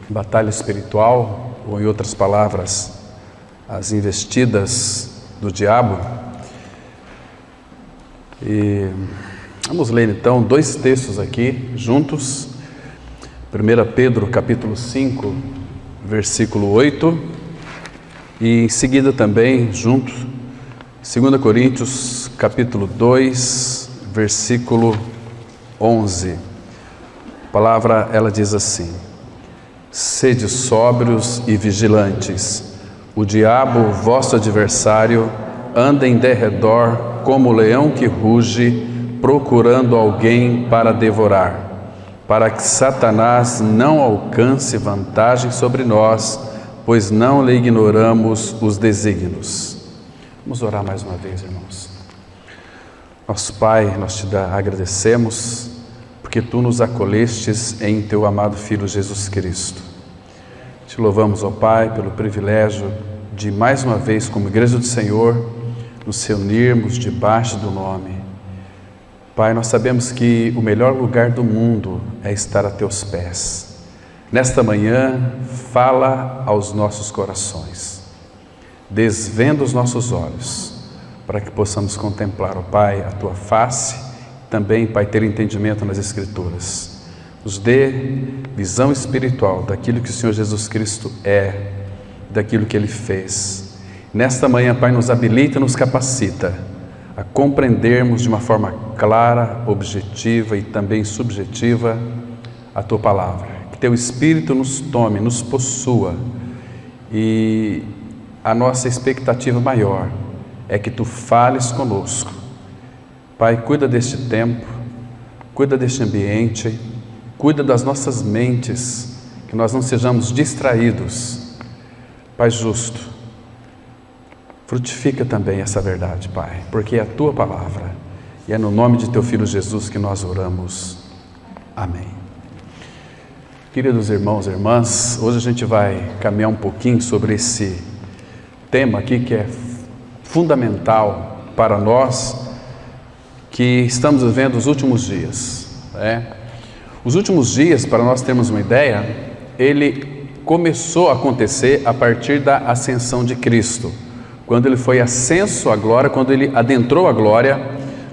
batalha espiritual, ou em outras palavras, as investidas do diabo. E vamos ler então dois textos aqui juntos. 1 Pedro capítulo 5, versículo 8, e em seguida também junto 2 Coríntios capítulo 2, versículo 11. A palavra, ela diz assim: sede sóbrios e vigilantes, o diabo, vosso adversário, anda em derredor como leão que ruge, procurando alguém para devorar, para que Satanás não alcance vantagem sobre nós, pois não lhe ignoramos os desígnios. Vamos orar mais uma vez, irmãos. Nosso Pai, nós te agradecemos, porque Tu nos acolhestes em Teu amado Filho Jesus Cristo. Te louvamos, ó Pai, pelo privilégio de mais uma vez, como Igreja do Senhor, nos reunirmos debaixo do nome. Pai, nós sabemos que o melhor lugar do mundo é estar a Teus pés. Nesta manhã, fala aos nossos corações, desvenda os nossos olhos, para que possamos contemplar, ó Pai, a Tua face, também, Pai, ter entendimento nas Escrituras. Nos dê visão espiritual daquilo que o Senhor Jesus Cristo é, daquilo que Ele fez. Nesta manhã, Pai, nos habilita e nos capacita a compreendermos de uma forma clara, objetiva e também subjetiva a Tua Palavra. Que Teu Espírito nos tome, nos possua, e a nossa expectativa maior é que Tu fales conosco. Pai, cuida deste tempo, cuida deste ambiente, cuida das nossas mentes, que nós não sejamos distraídos. Pai justo, frutifica também essa verdade, Pai, porque é a Tua Palavra, e é no nome de Teu Filho Jesus que nós oramos. Amém. Queridos irmãos e irmãs, hoje a gente vai caminhar um pouquinho sobre esse tema aqui que é fundamental para nós que estamos vivendo os últimos dias, né? Os últimos dias, para nós termos uma ideia, ele começou a acontecer a partir da ascensão de Cristo. Quando Ele foi ascenso à glória, quando Ele adentrou a glória,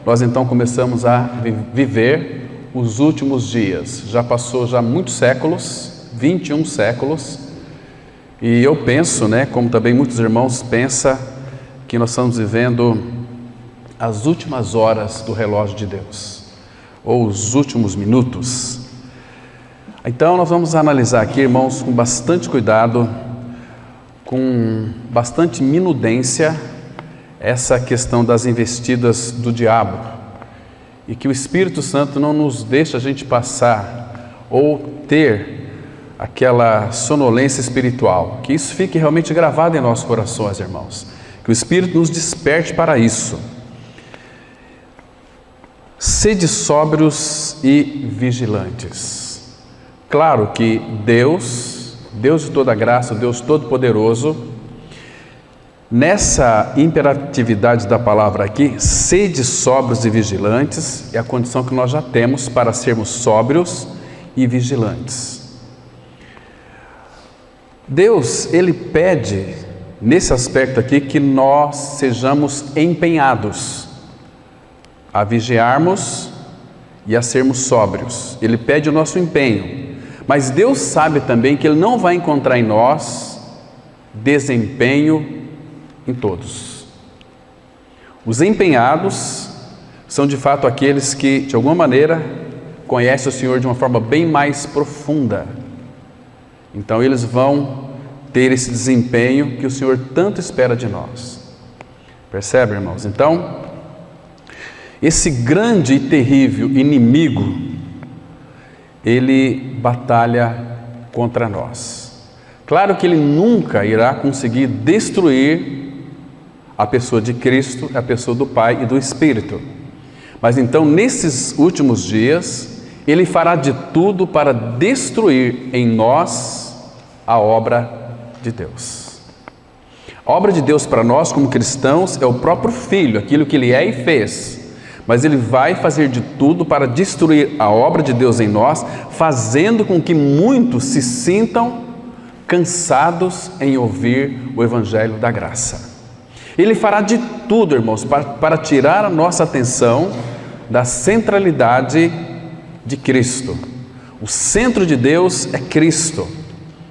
nós então começamos a viver os últimos dias. Já passou muitos séculos, 21 séculos, e eu penso, né, como também muitos irmãos pensam, que nós estamos vivendo as últimas horas do relógio de Deus, ou os últimos minutos. Então nós vamos analisar aqui, irmãos, com bastante cuidado, com bastante minudência, essa questão das investidas do diabo, e que o Espírito Santo não nos deixa a gente passar ou ter aquela sonolência espiritual, que isso fique realmente gravado em nossos corações, irmãos, que o Espírito nos desperte para isso. Sede sóbrios e vigilantes. Claro que Deus de toda graça, Deus Todo-Poderoso, nessa imperatividade da palavra aqui, sede sóbrios e vigilantes, é a condição que nós já temos para sermos sóbrios e vigilantes. Deus, Ele pede, nesse aspecto aqui, que nós sejamos empenhados a vigiarmos e a sermos sóbrios. Ele pede o nosso empenho. Mas Deus sabe também que Ele não vai encontrar em nós desempenho em todos. Os empenhados são de fato aqueles que, de alguma maneira, conhecem o Senhor de uma forma bem mais profunda. Então eles vão ter esse desempenho que o Senhor tanto espera de nós. Percebe, irmãos? Então, esse grande e terrível inimigo, ele batalha contra nós. Claro que ele nunca irá conseguir destruir a pessoa de Cristo, a pessoa do Pai e do Espírito. Mas então, nesses últimos dias, ele fará de tudo para destruir em nós a obra de Deus. A obra de Deus para nós, como cristãos, é o próprio Filho, aquilo que Ele é e fez. Mas Ele vai fazer de tudo para destruir a obra de Deus em nós, fazendo com que muitos se sintam cansados em ouvir o Evangelho da graça. Ele fará de tudo, irmãos, para tirar a nossa atenção da centralidade de Cristo. O centro de Deus é Cristo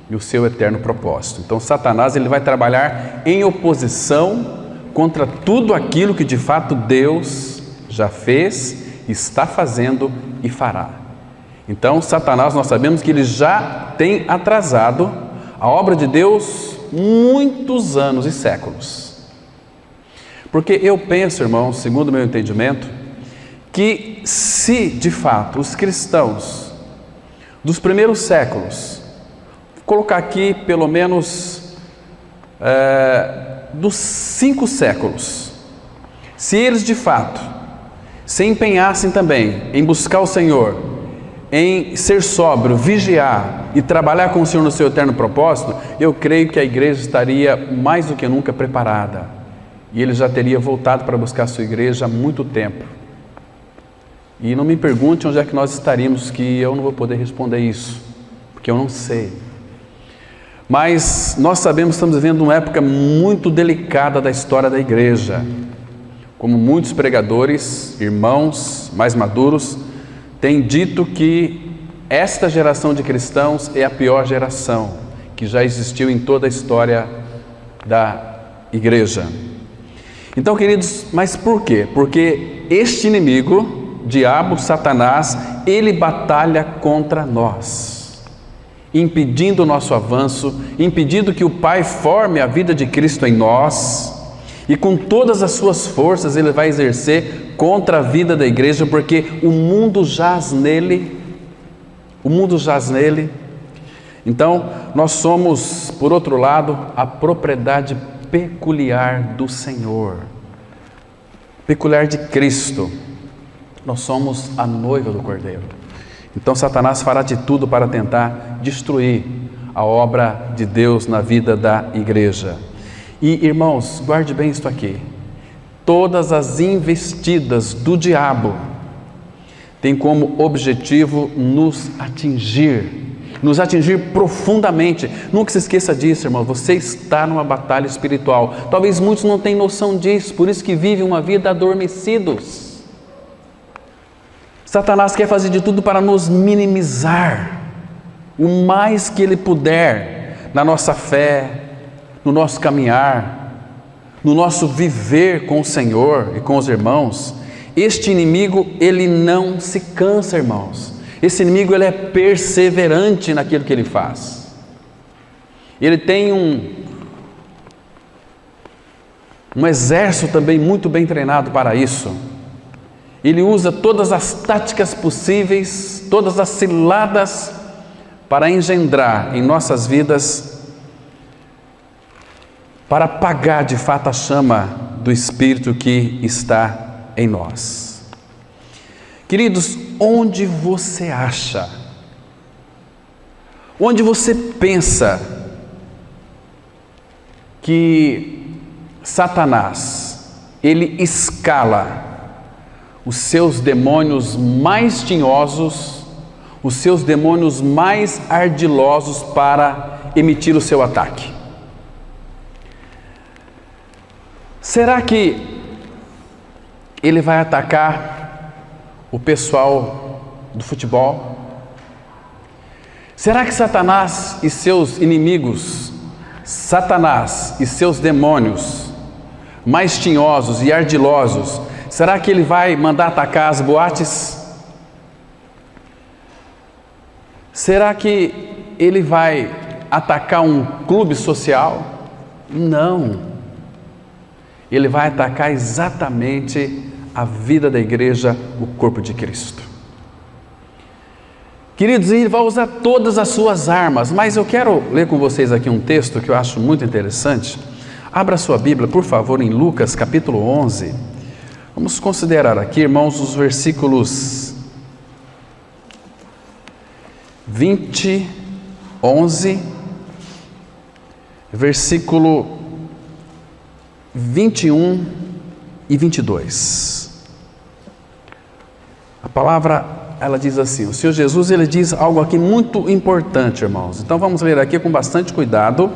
e o seu eterno propósito. Então Satanás ele vai trabalhar em oposição contra tudo aquilo que de fato Deus já fez, está fazendo e fará. Então Satanás, nós sabemos que ele já tem atrasado a obra de Deus muitos anos e séculos. Porque eu penso, irmãos, segundo o meu entendimento, que se de fato os cristãos dos primeiros séculos, vou colocar aqui pelo menos dos 5 séculos, se eles de fato se empenhassem também em buscar o Senhor, em ser sóbrio, vigiar e trabalhar com o Senhor no seu eterno propósito, eu creio que a igreja estaria mais do que nunca preparada e ele já teria voltado para buscar a sua igreja há muito tempo. E não me pergunte onde é que nós estaríamos, que eu não vou poder responder isso, porque eu não sei. Mas nós sabemos que estamos vivendo uma época muito delicada da história da igreja. Como muitos pregadores, irmãos mais maduros, têm dito que esta geração de cristãos é a pior geração que já existiu em toda a história da igreja. Então, queridos, mas por quê? Porque este inimigo, diabo, Satanás, ele batalha contra nós, impedindo o nosso avanço, impedindo que o Pai forme a vida de Cristo em nós, e com todas as suas forças ele vai exercer contra a vida da igreja, porque o mundo jaz nele, Então, nós somos, por outro lado, a propriedade peculiar do Senhor, peculiar de Cristo. Nós somos a noiva do Cordeiro. Então Satanás fará de tudo para tentar destruir a obra de Deus na vida da igreja. E irmãos, guarde bem isto aqui. Todas as investidas do diabo têm como objetivo nos atingir profundamente. Nunca se esqueça disso, irmão. Você está numa batalha espiritual. Talvez muitos não tenham noção disso, por isso que vivem uma vida adormecidos. Satanás quer fazer de tudo para nos minimizar o mais que ele puder na nossa fé, no nosso caminhar, no nosso viver com o Senhor e com os irmãos. Este inimigo, ele não se cansa, irmãos. Esse inimigo, ele é perseverante naquilo que ele faz. Ele tem um exército também muito bem treinado para isso. Ele usa todas as táticas possíveis, todas as ciladas para engendrar em nossas vidas, para apagar de fato a chama do Espírito que está em nós. Queridos, onde você acha, onde você pensa que Satanás, ele escala os seus demônios mais tinhosos, os seus demônios mais ardilosos para emitir o seu ataque? Será que ele vai atacar o pessoal do futebol? Será que Satanás e seus inimigos, Satanás e seus demônios mais tinhosos e ardilosos, será que ele vai mandar atacar as boates? Será que ele vai atacar um clube social? Não. Ele vai atacar exatamente a vida da igreja, o corpo de Cristo. Queridos, ele vai usar todas as suas armas, mas eu quero ler com vocês aqui um texto que eu acho muito interessante. Abra sua Bíblia, por favor, em Lucas capítulo 11. Vamos considerar aqui, irmãos, os versículos 20, 11, versículo 21 e 22. A palavra ela diz assim, o Senhor Jesus, ele diz algo aqui muito importante, irmãos. Então vamos ler aqui com bastante cuidado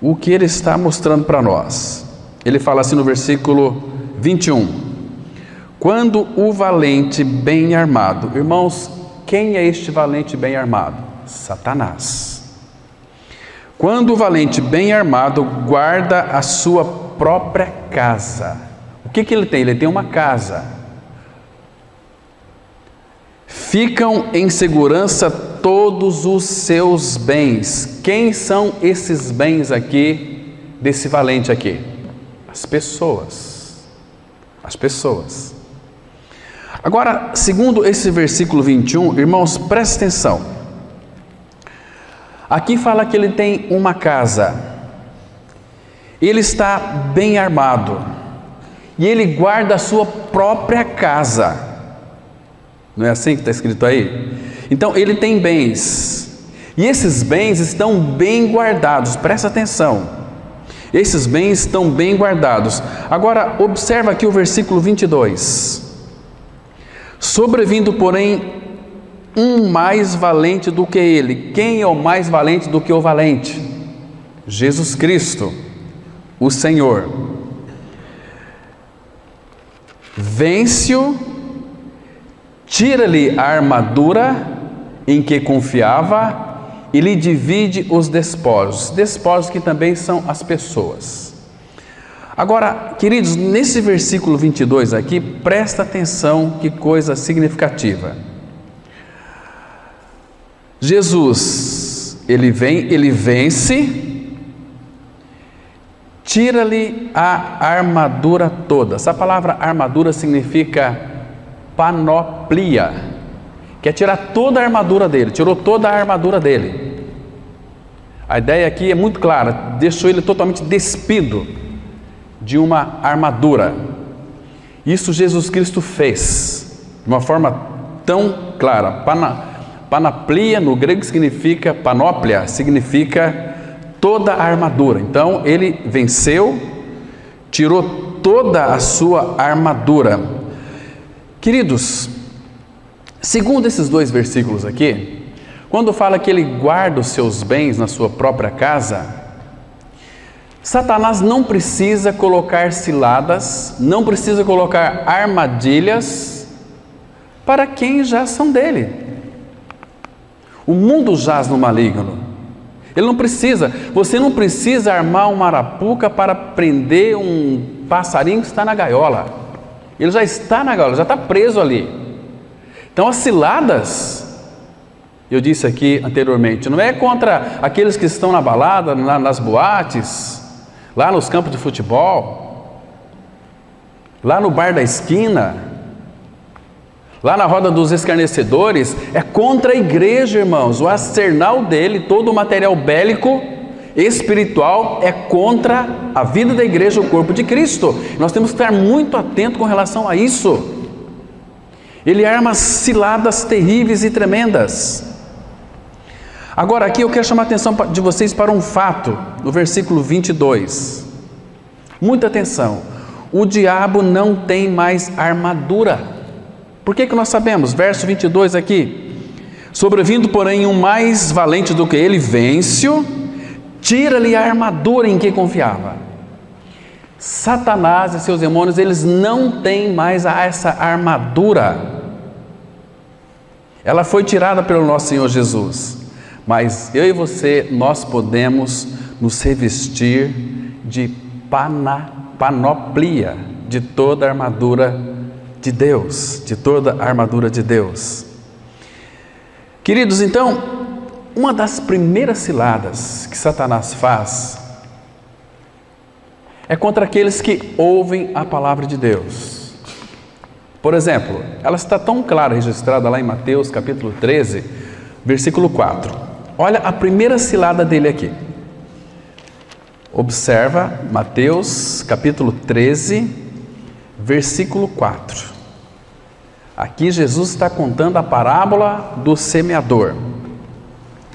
o que ele está mostrando para nós. Ele fala assim no versículo 21. Quando o valente bem armado, irmãos, quem é este valente bem armado? Satanás. Quando o valente bem armado guarda a sua própria casa. O que ele tem? Ele tem uma casa. Ficam em segurança todos os seus bens. Quem são esses bens aqui, desse valente aqui? As pessoas. As pessoas. Agora, segundo esse versículo 21, irmãos, presta atenção. Aqui fala que ele tem uma casa. Ele está bem armado. E ele guarda a sua própria casa. Não é assim que está escrito aí? Então ele tem bens, e esses bens estão bem guardados, presta atenção, esses bens estão bem guardados. Agora observa aqui o versículo 22, sobrevindo porém um mais valente do que ele. Quem é o mais valente do que o valente? Jesus Cristo, o Senhor. Vence-o, tira-lhe a armadura em que confiava e lhe divide os despojos. Despojos que também são as pessoas. Agora, queridos, nesse versículo 22 aqui, presta atenção, que coisa significativa. Jesus, ele vence, tira-lhe a armadura toda. Essa palavra armadura significa panoplia, quer tirar toda a armadura dele, tirou toda a armadura dele. A ideia aqui é muito clara, deixou ele totalmente despido de uma armadura. Isso Jesus Cristo fez de uma forma tão clara. Panoplia no grego significa, panóplia significa toda a armadura. Então ele venceu, tirou toda a sua armadura. Queridos, segundo esses dois versículos aqui, quando fala que ele guarda os seus bens na sua própria casa, Satanás não precisa colocar ciladas, não precisa colocar armadilhas para quem já são dele. O mundo jaz no maligno. Ele não precisa, você não precisa armar uma arapuca para prender um passarinho que está na gaiola. Ele já está na gaiola, já está preso ali. Então as ciladas, eu disse aqui anteriormente, não é contra aqueles que estão na balada, nas boates, lá nos campos de futebol, lá no bar da esquina, lá na roda dos escarnecedores. É contra a igreja, irmãos. O arsenal dele, todo o material bélico, espiritual, é contra a vida da igreja, o corpo de Cristo. Nós temos que estar muito atentos com relação a isso. Ele arma ciladas terríveis e tremendas. Agora aqui eu quero chamar a atenção de vocês para um fato, no versículo 22. Muita atenção. O diabo não tem mais armadura. Por que nós sabemos? Verso 22 aqui. Sobrevindo, porém, um mais valente do que ele, vence-o, tira-lhe a armadura em que confiava. Satanás e seus demônios, eles não têm mais essa armadura. Ela foi tirada pelo nosso Senhor Jesus. Mas eu e você, nós podemos nos revestir de panoplia, de toda a armadura de Deus, de toda a armadura de Deus. Queridos, então, uma das primeiras ciladas que Satanás faz é contra aqueles que ouvem a palavra de Deus. Por exemplo, ela está tão clara, registrada lá em Mateus capítulo 13, versículo 4. Olha a primeira cilada dele aqui. Observa Mateus capítulo 13, versículo 4. Aqui Jesus está contando a parábola do semeador.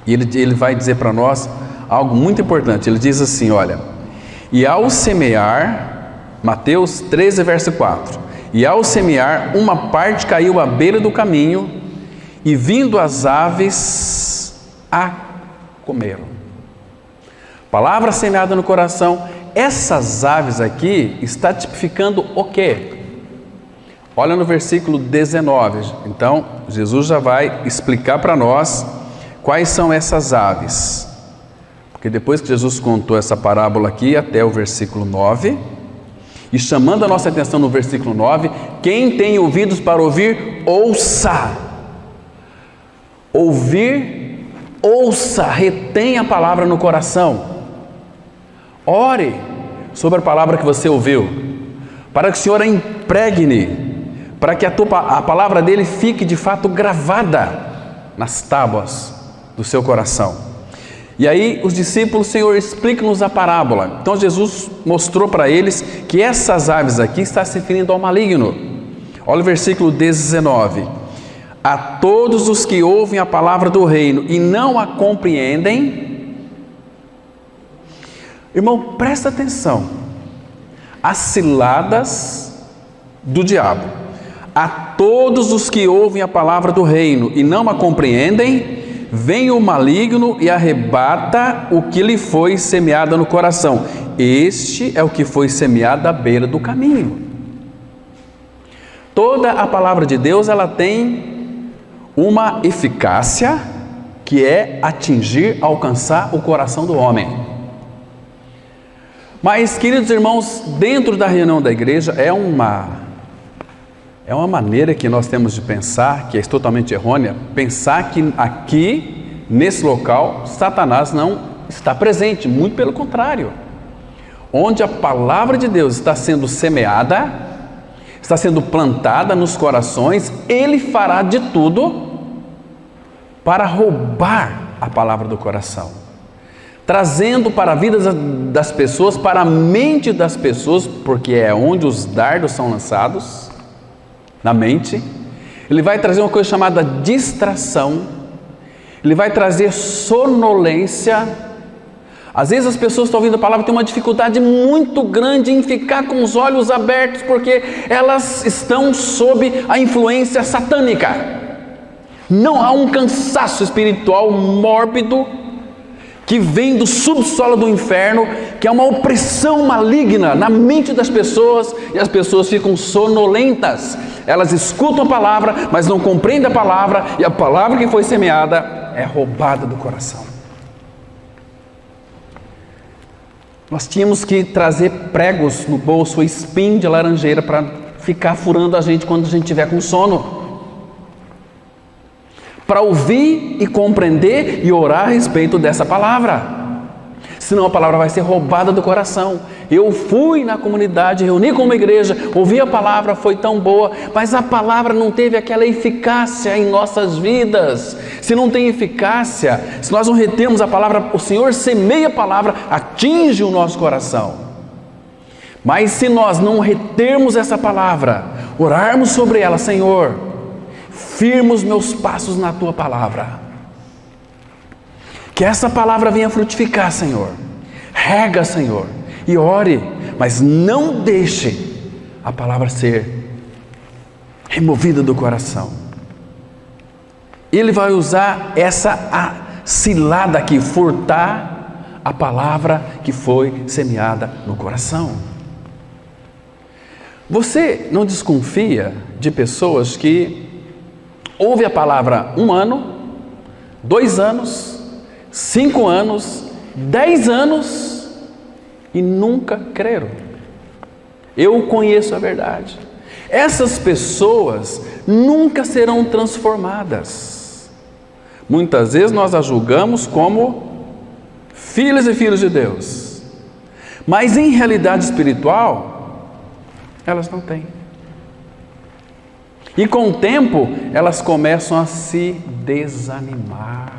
E ele vai dizer para nós algo muito importante. Ele diz assim, olha: e ao semear, Mateus 13, verso 4, E ao semear, uma parte caiu à beira do caminho, e vindo as aves, a comeram. Palavra semeada no coração. Essas aves aqui está tipificando o quê? Olha no versículo 19. Então, Jesus já vai explicar para nós quais são essas aves. Porque depois que Jesus contou essa parábola aqui, até o versículo 9, e chamando a nossa atenção no versículo 9, quem tem ouvidos para ouvir, ouça. Ouvir, ouça, retenha a palavra no coração. Ore sobre a palavra que você ouviu, para que o Senhor a impregne, para que a palavra dele fique de fato gravada nas tábuas do seu coração. E aí os discípulos, Senhor, explica-nos a parábola. Então Jesus mostrou para eles que essas aves aqui está se referindo ao maligno. Olha o versículo 19. A todos os que ouvem a palavra do reino e não a compreendem. Irmão, presta atenção. As ciladas do diabo. A todos os que ouvem a palavra do reino e não a compreendem, vem o maligno e arrebata o que lhe foi semeado no coração. Este é o que foi semeado à beira do caminho. Toda a palavra de Deus, ela tem uma eficácia que é atingir, alcançar o coração do homem. Mas, queridos irmãos, dentro da reunião da igreja é uma maneira que nós temos de pensar, que é totalmente errônea, pensar que aqui, nesse local, Satanás não está presente, muito pelo contrário. Onde a palavra de Deus está sendo semeada, está sendo plantada nos corações, ele fará de tudo para roubar a palavra do coração, trazendo para a vida das pessoas, para a mente das pessoas, porque é onde os dardos são lançados, na mente. Ele vai trazer uma coisa chamada distração, ele vai trazer sonolência. Às vezes as pessoas estão ouvindo a palavra e têm uma dificuldade muito grande em ficar com os olhos abertos, porque elas estão sob a influência satânica. Não há um cansaço espiritual mórbido que vem do subsolo do inferno, que é uma opressão maligna na mente das pessoas, e as pessoas ficam sonolentas. Elas escutam a palavra, mas não compreendem a palavra, e a palavra que foi semeada é roubada do coração. Nós tínhamos que trazer pregos no bolso, espinho de laranjeira, para ficar furando a gente quando a gente estiver com sono, para ouvir e compreender e orar a respeito dessa palavra. Senão a palavra vai ser roubada do coração. Eu fui na comunidade, reuni com uma igreja, ouvi a palavra, foi tão boa, mas a palavra não teve aquela eficácia em nossas vidas. Se não tem eficácia, se nós não retemos a palavra, o Senhor semeia a palavra, atinge o nosso coração. Mas se nós não retermos essa palavra, orarmos sobre ela, Senhor, firma os meus passos na tua palavra, que essa palavra venha frutificar, Senhor. Rega, Senhor, e ore, mas não deixe a palavra ser removida do coração. Ele vai usar essa cilada aqui, furtar a palavra que foi semeada no coração. Você não desconfia de pessoas que ouvem a palavra 1 ano, 2 anos, 5 anos, 10 anos e nunca creram? Eu conheço a verdade. Essas pessoas nunca serão transformadas. Muitas vezes nós as julgamos como filhas e filhos de Deus, mas em realidade espiritual elas não têm. E com o tempo elas começam a se desanimar.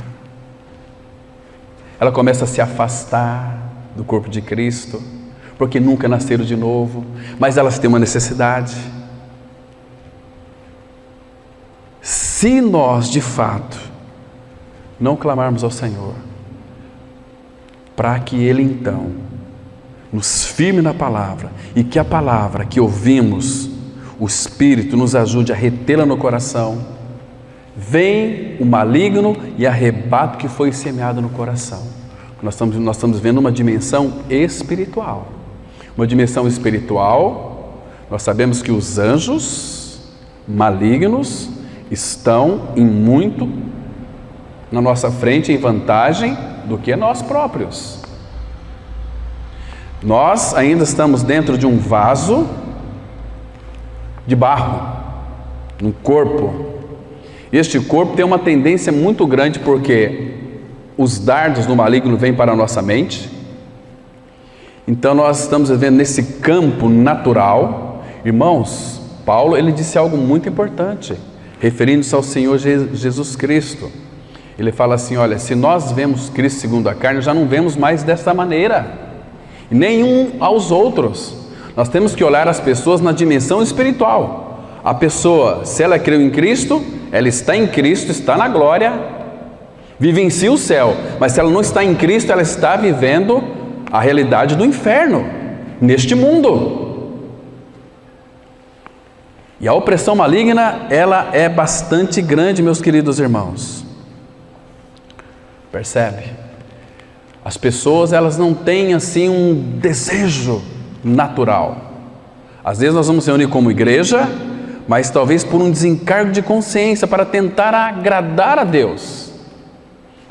Ela começa a se afastar do corpo de Cristo, porque nunca nasceram de novo, mas elas têm uma necessidade. Se nós, de fato, não clamarmos ao Senhor, para que Ele então nos firme na palavra, e que a palavra que ouvimos o Espírito nos ajude a retê-la no coração, vem o maligno e arrebata o que foi semeado no coração. Nós estamos vendo uma dimensão espiritual. Uma dimensão espiritual, nós sabemos que os anjos malignos estão em muito na nossa frente, em vantagem do que nós próprios. Nós ainda estamos dentro de um vaso de barro, um corpo. Este corpo tem uma tendência muito grande, porque os dardos do maligno vêm para a nossa mente. Então nós estamos vivendo nesse campo natural. Irmãos, Paulo, ele disse algo muito importante, referindo-se ao Senhor Jesus Cristo. Ele fala assim: olha, se nós vemos Cristo segundo a carne, já não vemos mais dessa maneira, e nenhum aos outros. Nós temos que olhar as pessoas na dimensão espiritual. A pessoa, se ela creu em Cristo, ela está em Cristo, está na glória, vivencia o céu. Mas se ela não está em Cristo, ela está vivendo a realidade do inferno, neste mundo. E a opressão maligna, ela é bastante grande, meus queridos irmãos. Percebe? As pessoas, elas não têm assim um desejo natural. Às vezes nós vamos se reunir como igreja, mas talvez por um desencargo de consciência, para tentar agradar a Deus,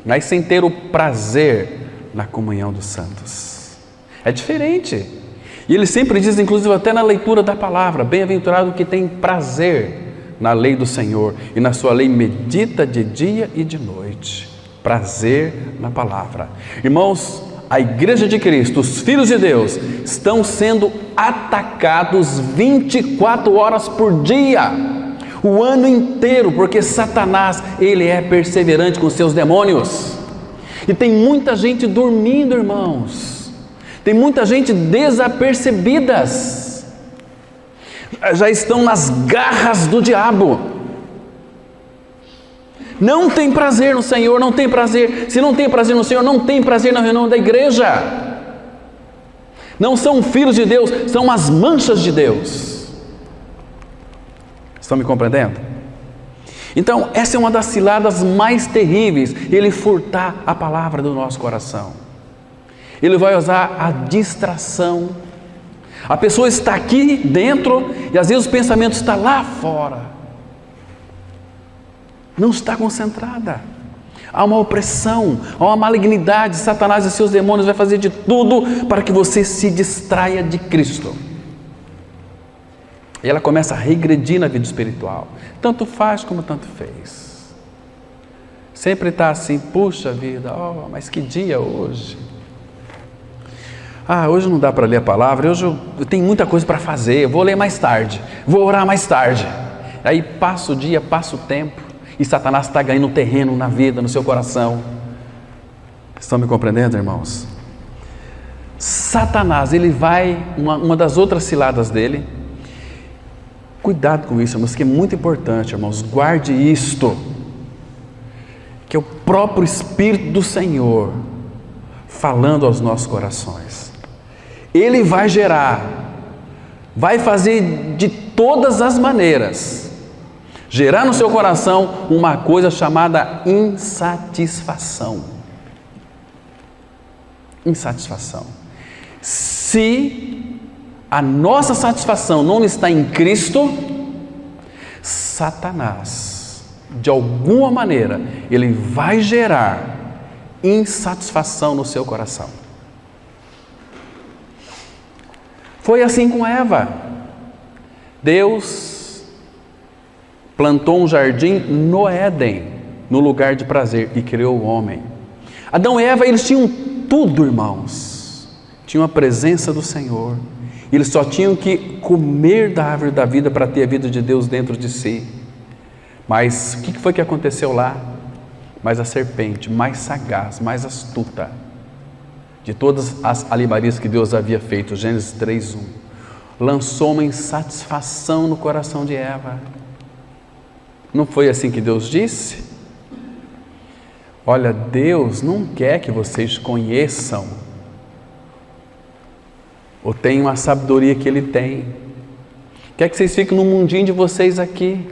mas sem ter o prazer na comunhão dos santos. É diferente. E ele sempre diz, inclusive até na leitura da palavra: bem-aventurado que tem prazer na lei do Senhor, e na sua lei medita de dia e de noite. Prazer na palavra. Irmãos, a igreja de Cristo, os filhos de Deus, estão sendo atacados 24 horas por dia, o ano inteiro, porque Satanás, ele é perseverante com seus demônios. E tem muita gente dormindo, irmãos. Tem muita gente desapercebidas. Já estão nas garras do diabo. Não tem prazer no Senhor, não tem prazer. Se não tem prazer no Senhor, não tem prazer na reunião da igreja. Não são filhos de Deus, são as manchas de Deus. Estão me compreendendo? Então, essa é uma das ciladas mais terríveis, ele furtar a palavra do nosso coração. Ele vai usar a distração. A pessoa está aqui dentro e às vezes o pensamento está lá fora. Não está concentrada. Há uma opressão, há uma malignidade. Satanás e seus demônios vai fazer de tudo para que você se distraia de Cristo. E ela começa a regredir na vida espiritual. Tanto faz como tanto fez. Sempre está assim: puxa vida, mas que dia hoje. Hoje não dá para ler a palavra, hoje eu tenho muita coisa para fazer, eu vou ler mais tarde, vou orar mais tarde. Aí passa o dia, passa o tempo, e Satanás está ganhando terreno na vida, no seu coração. Estão me compreendendo, irmãos? Satanás, ele vai, uma das outras ciladas dele, cuidado com isso, irmãos, que é muito importante, irmãos, guarde isto, que é o próprio Espírito do Senhor falando aos nossos corações. Ele vai gerar, vai fazer de todas as maneiras, gerar no seu coração uma coisa chamada insatisfação. Insatisfação. Se a nossa satisfação não está em Cristo, Satanás, de alguma maneira, ele vai gerar insatisfação no seu coração. Foi assim com Eva. Deus plantou um jardim no Éden, no lugar de prazer, e criou o homem. Adão e Eva, eles tinham tudo, irmãos. Tinham a presença do Senhor. Eles só tinham que comer da árvore da vida para ter a vida de Deus dentro de si. Mas o que foi que aconteceu lá? Mas a serpente, mais sagaz, mais astuta, de todas as alibarias que Deus havia feito, Gênesis 3:1, lançou uma insatisfação no coração de Eva. Não foi assim que Deus disse? Olha, Deus não quer que vocês conheçam ou tenham a sabedoria que Ele tem. Quer que vocês fiquem no mundinho de vocês aqui,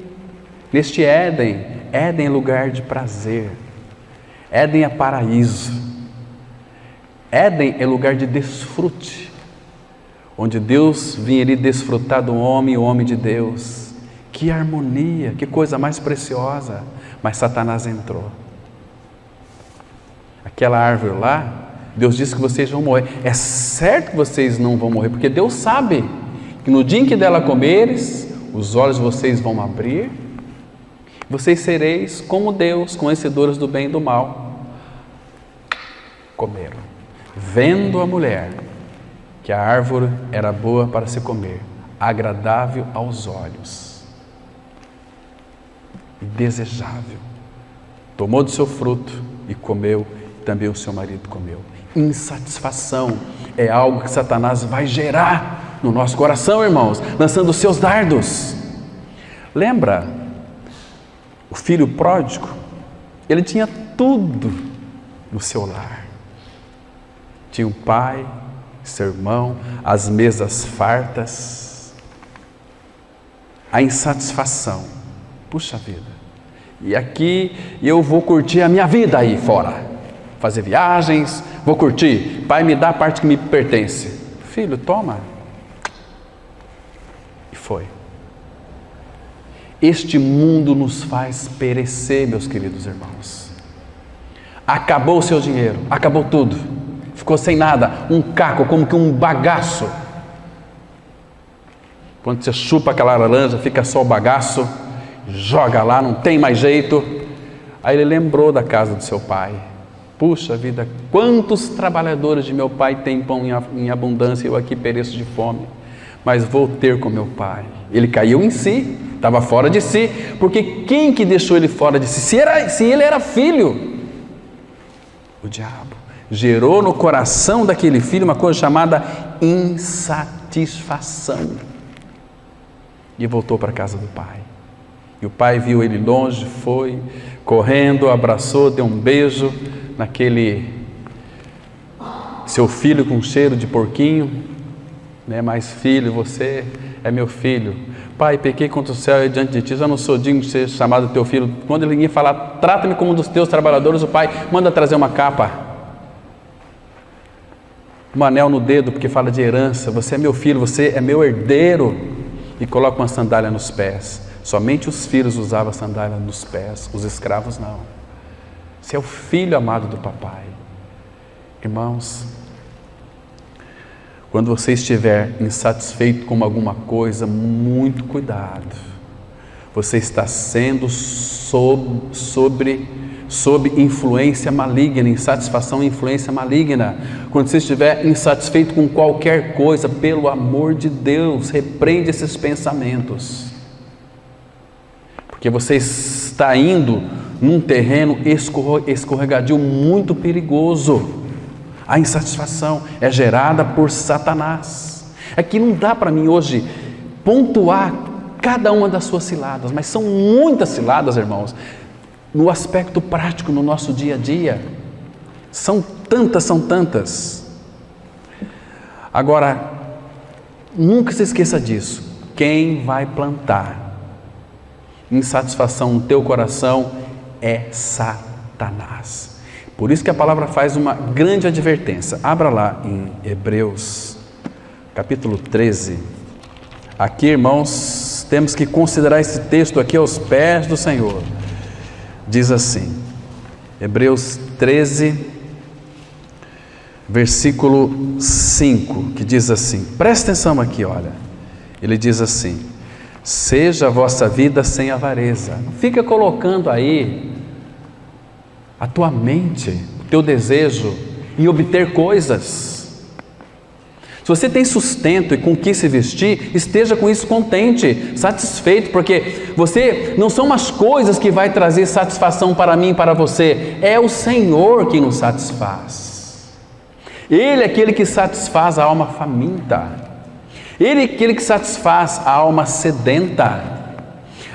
neste Éden. Éden é lugar de prazer. Éden é paraíso. Éden é lugar de desfrute, onde Deus vinha ali desfrutar do homem e o homem de Deus. Que harmonia, que coisa mais preciosa. Mas Satanás entrou. Aquela árvore lá, Deus disse que vocês vão morrer. É certo que vocês não vão morrer, porque Deus sabe que no dia em que dela comeres, os olhos de vocês vão abrir, vocês sereis como Deus, conhecedores do bem e do mal. Comeram, vendo a mulher que a árvore era boa para se comer, agradável aos olhos e desejável, tomou do seu fruto e comeu, também o seu marido comeu. Insatisfação é algo que Satanás vai gerar no nosso coração, irmãos, lançando os seus dardos. Lembra o filho pródigo? Ele tinha tudo no seu lar. Tinha o pai, seu irmão, as mesas fartas. A insatisfação. Puxa vida. E aqui eu vou curtir a minha vida aí fora. Fazer viagens, vou curtir. Pai, me dá a parte que me pertence. Filho, toma. E foi. Este mundo nos faz perecer, meus queridos irmãos. Acabou o seu dinheiro, acabou tudo. Ficou sem nada, um caco, como que um bagaço. Quando você chupa aquela laranja, fica só o bagaço, joga lá, não tem mais jeito. Aí ele lembrou da casa do seu pai. Puxa vida, quantos trabalhadores de meu pai têm pão em abundância e eu aqui pereço de fome. Mas vou ter com meu pai. Ele caiu em si, estava fora de si, porque quem que deixou ele fora de si? Se ele era filho, o diabo gerou no coração daquele filho uma coisa chamada insatisfação. E voltou para a casa do pai. E o pai viu ele longe, foi correndo, abraçou, deu um beijo naquele seu filho com cheiro de porquinho, né? Mas filho, você é meu filho. Pai, pequei contra o céu e diante de ti, já não sou digno de ser chamado teu filho. Quando ele vinha falar, trata-me como um dos teus trabalhadores, o pai manda trazer uma capa, um anel no dedo, porque fala de herança. Você é meu filho, você é meu herdeiro. E coloca uma sandália nos pés. Somente os filhos usavam a sandália nos pés, os escravos não. Você é o filho amado do papai. Irmãos, quando você estiver insatisfeito com alguma coisa, muito cuidado. Você está sendo sob influência maligna, insatisfação e influência maligna. Quando você estiver insatisfeito com qualquer coisa, pelo amor de Deus, repreende esses pensamentos. Porque você está indo num terreno escorregadio muito perigoso. A insatisfação é gerada por Satanás. É que não dá para mim hoje pontuar cada uma das suas ciladas, mas são muitas ciladas, irmãos, no aspecto prático, no nosso dia a dia. São tantas. Agora, nunca se esqueça disso. Quem vai plantar insatisfação no teu coração é Satanás. Por isso que a palavra faz uma grande advertência. Abra lá em Hebreus, capítulo 13. Aqui, irmãos, temos que considerar esse texto aqui aos pés do Senhor. Diz assim, Hebreus 13, versículo 5, que diz assim, presta atenção aqui, olha. Ele diz assim, seja a vossa vida sem avareza. Não fica colocando aí a tua mente, o teu desejo em obter coisas. Se você tem sustento e com que se vestir, esteja com isso contente, satisfeito, porque você não são as coisas que vai trazer satisfação para mim e para você, é o Senhor que nos satisfaz. Ele é aquele que satisfaz a alma faminta. Ele é aquele que satisfaz a alma sedenta.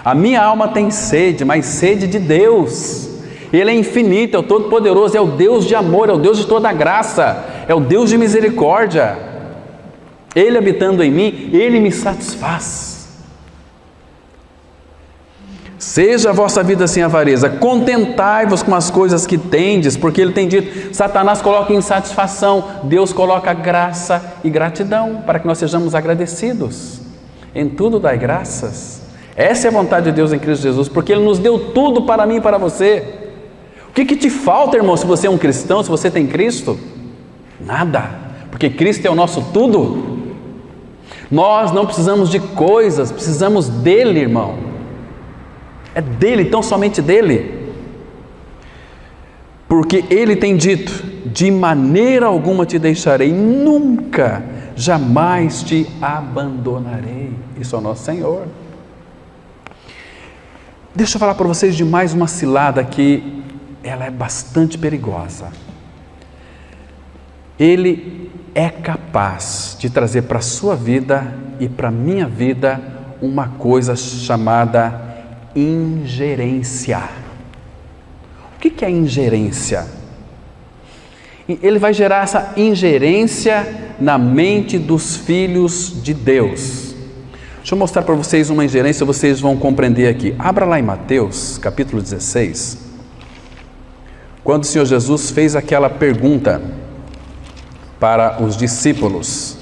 A minha alma tem sede, mas sede de Deus. Ele é infinito, é o Todo-Poderoso, é o Deus de amor, é o Deus de toda graça, é o Deus de misericórdia. Ele habitando em mim, Ele me satisfaz. Seja a vossa vida sem avareza, contentai-vos com as coisas que tendes, porque ele tem dito, Satanás coloca insatisfação, Deus coloca graça e gratidão, para que nós sejamos agradecidos. Em tudo dai graças. Essa é a vontade de Deus em Cristo Jesus, porque Ele nos deu tudo para mim e para você. O que te falta, irmão, se você é um cristão, se você tem Cristo? Nada, porque Cristo é o nosso tudo. Nós não precisamos de coisas, precisamos dEle, irmão. É dEle, então somente dEle. Porque Ele tem dito, de maneira alguma te deixarei, nunca, jamais te abandonarei. Isso é o nosso Senhor. Deixa eu falar para vocês de mais uma cilada que ela é bastante perigosa. Ele é capaz de trazer para a sua vida e para a minha vida uma coisa chamada ingerência. O que é ingerência? Ele vai gerar essa ingerência na mente dos filhos de Deus. Deixa eu mostrar para vocês uma ingerência, vocês vão compreender aqui. Abra lá em Mateus, capítulo 16, quando o Senhor Jesus fez aquela pergunta para os discípulos.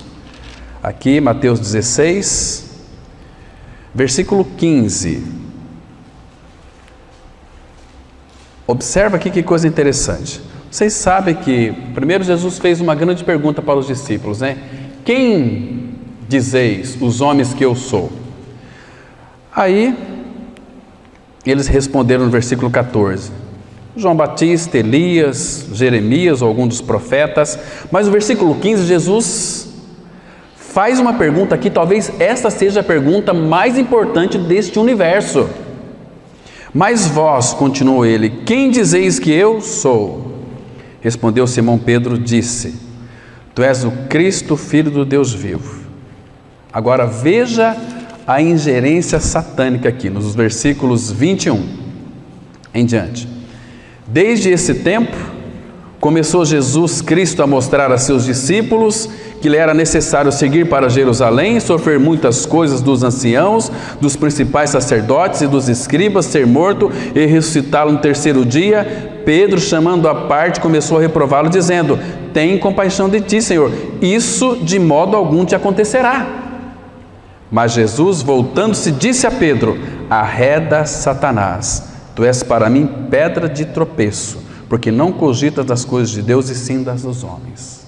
Aqui, Mateus 16, versículo 15. Observa aqui que coisa interessante. Vocês sabem que primeiro Jesus fez uma grande pergunta para os discípulos, né? Quem dizeis os homens que eu sou? Aí eles responderam no versículo 14: João Batista, Elias, Jeremias ou algum dos profetas. Mas no versículo 15 Jesus faz uma pergunta aqui, talvez esta seja a pergunta mais importante deste universo. Mas vós, continuou ele, quem dizeis que eu sou? Respondeu Simão Pedro, disse: Tu és o Cristo, Filho do Deus vivo. Agora veja a ingerência satânica aqui, nos versículos 21 em diante. Desde esse tempo, começou Jesus Cristo a mostrar a seus discípulos que lhe era necessário seguir para Jerusalém, sofrer muitas coisas dos anciãos, dos principais sacerdotes e dos escribas, ser morto e ressuscitá-lo no terceiro dia. Pedro, chamando-o à parte, começou a reprová-lo, dizendo: Tem compaixão de ti, Senhor, isso de modo algum te acontecerá. Mas Jesus, voltando-se, disse a Pedro: Arreda, Satanás, tu és para mim pedra de tropeço, porque não cogitas das coisas de Deus e sim das dos homens.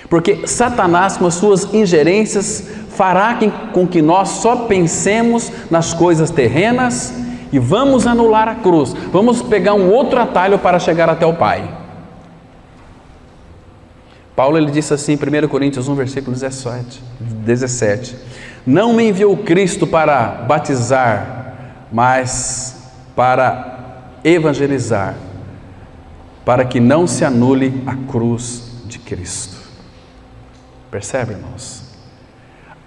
Porque Satanás, com as suas ingerências, fará com que nós só pensemos nas coisas terrenas e vamos anular a cruz, vamos pegar um outro atalho para chegar até o Pai. Paulo ele disse assim em 1 Coríntios 1, versículo 17: Não me enviou Cristo para batizar, mas para evangelizar, para que não se anule a cruz de Cristo. Percebe, irmãos?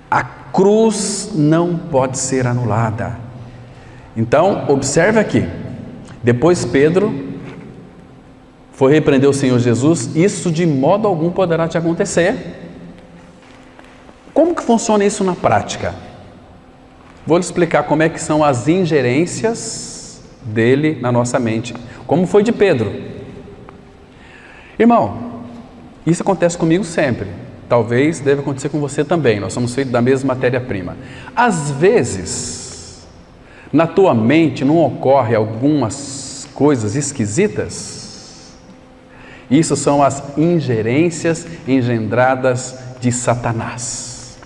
A cruz não pode ser anulada. Então, observe aqui. Depois Pedro foi repreender o Senhor Jesus. Isso de modo algum poderá te acontecer. Como que funciona isso na prática? Vou lhe explicar como é que são as ingerências dele na nossa mente. Como foi de Pedro. Irmão, isso acontece comigo sempre. Talvez deve acontecer com você também. Nós somos feitos da mesma matéria-prima. Às vezes, na tua mente não ocorre algumas coisas esquisitas? Isso são as ingerências engendradas de Satanás.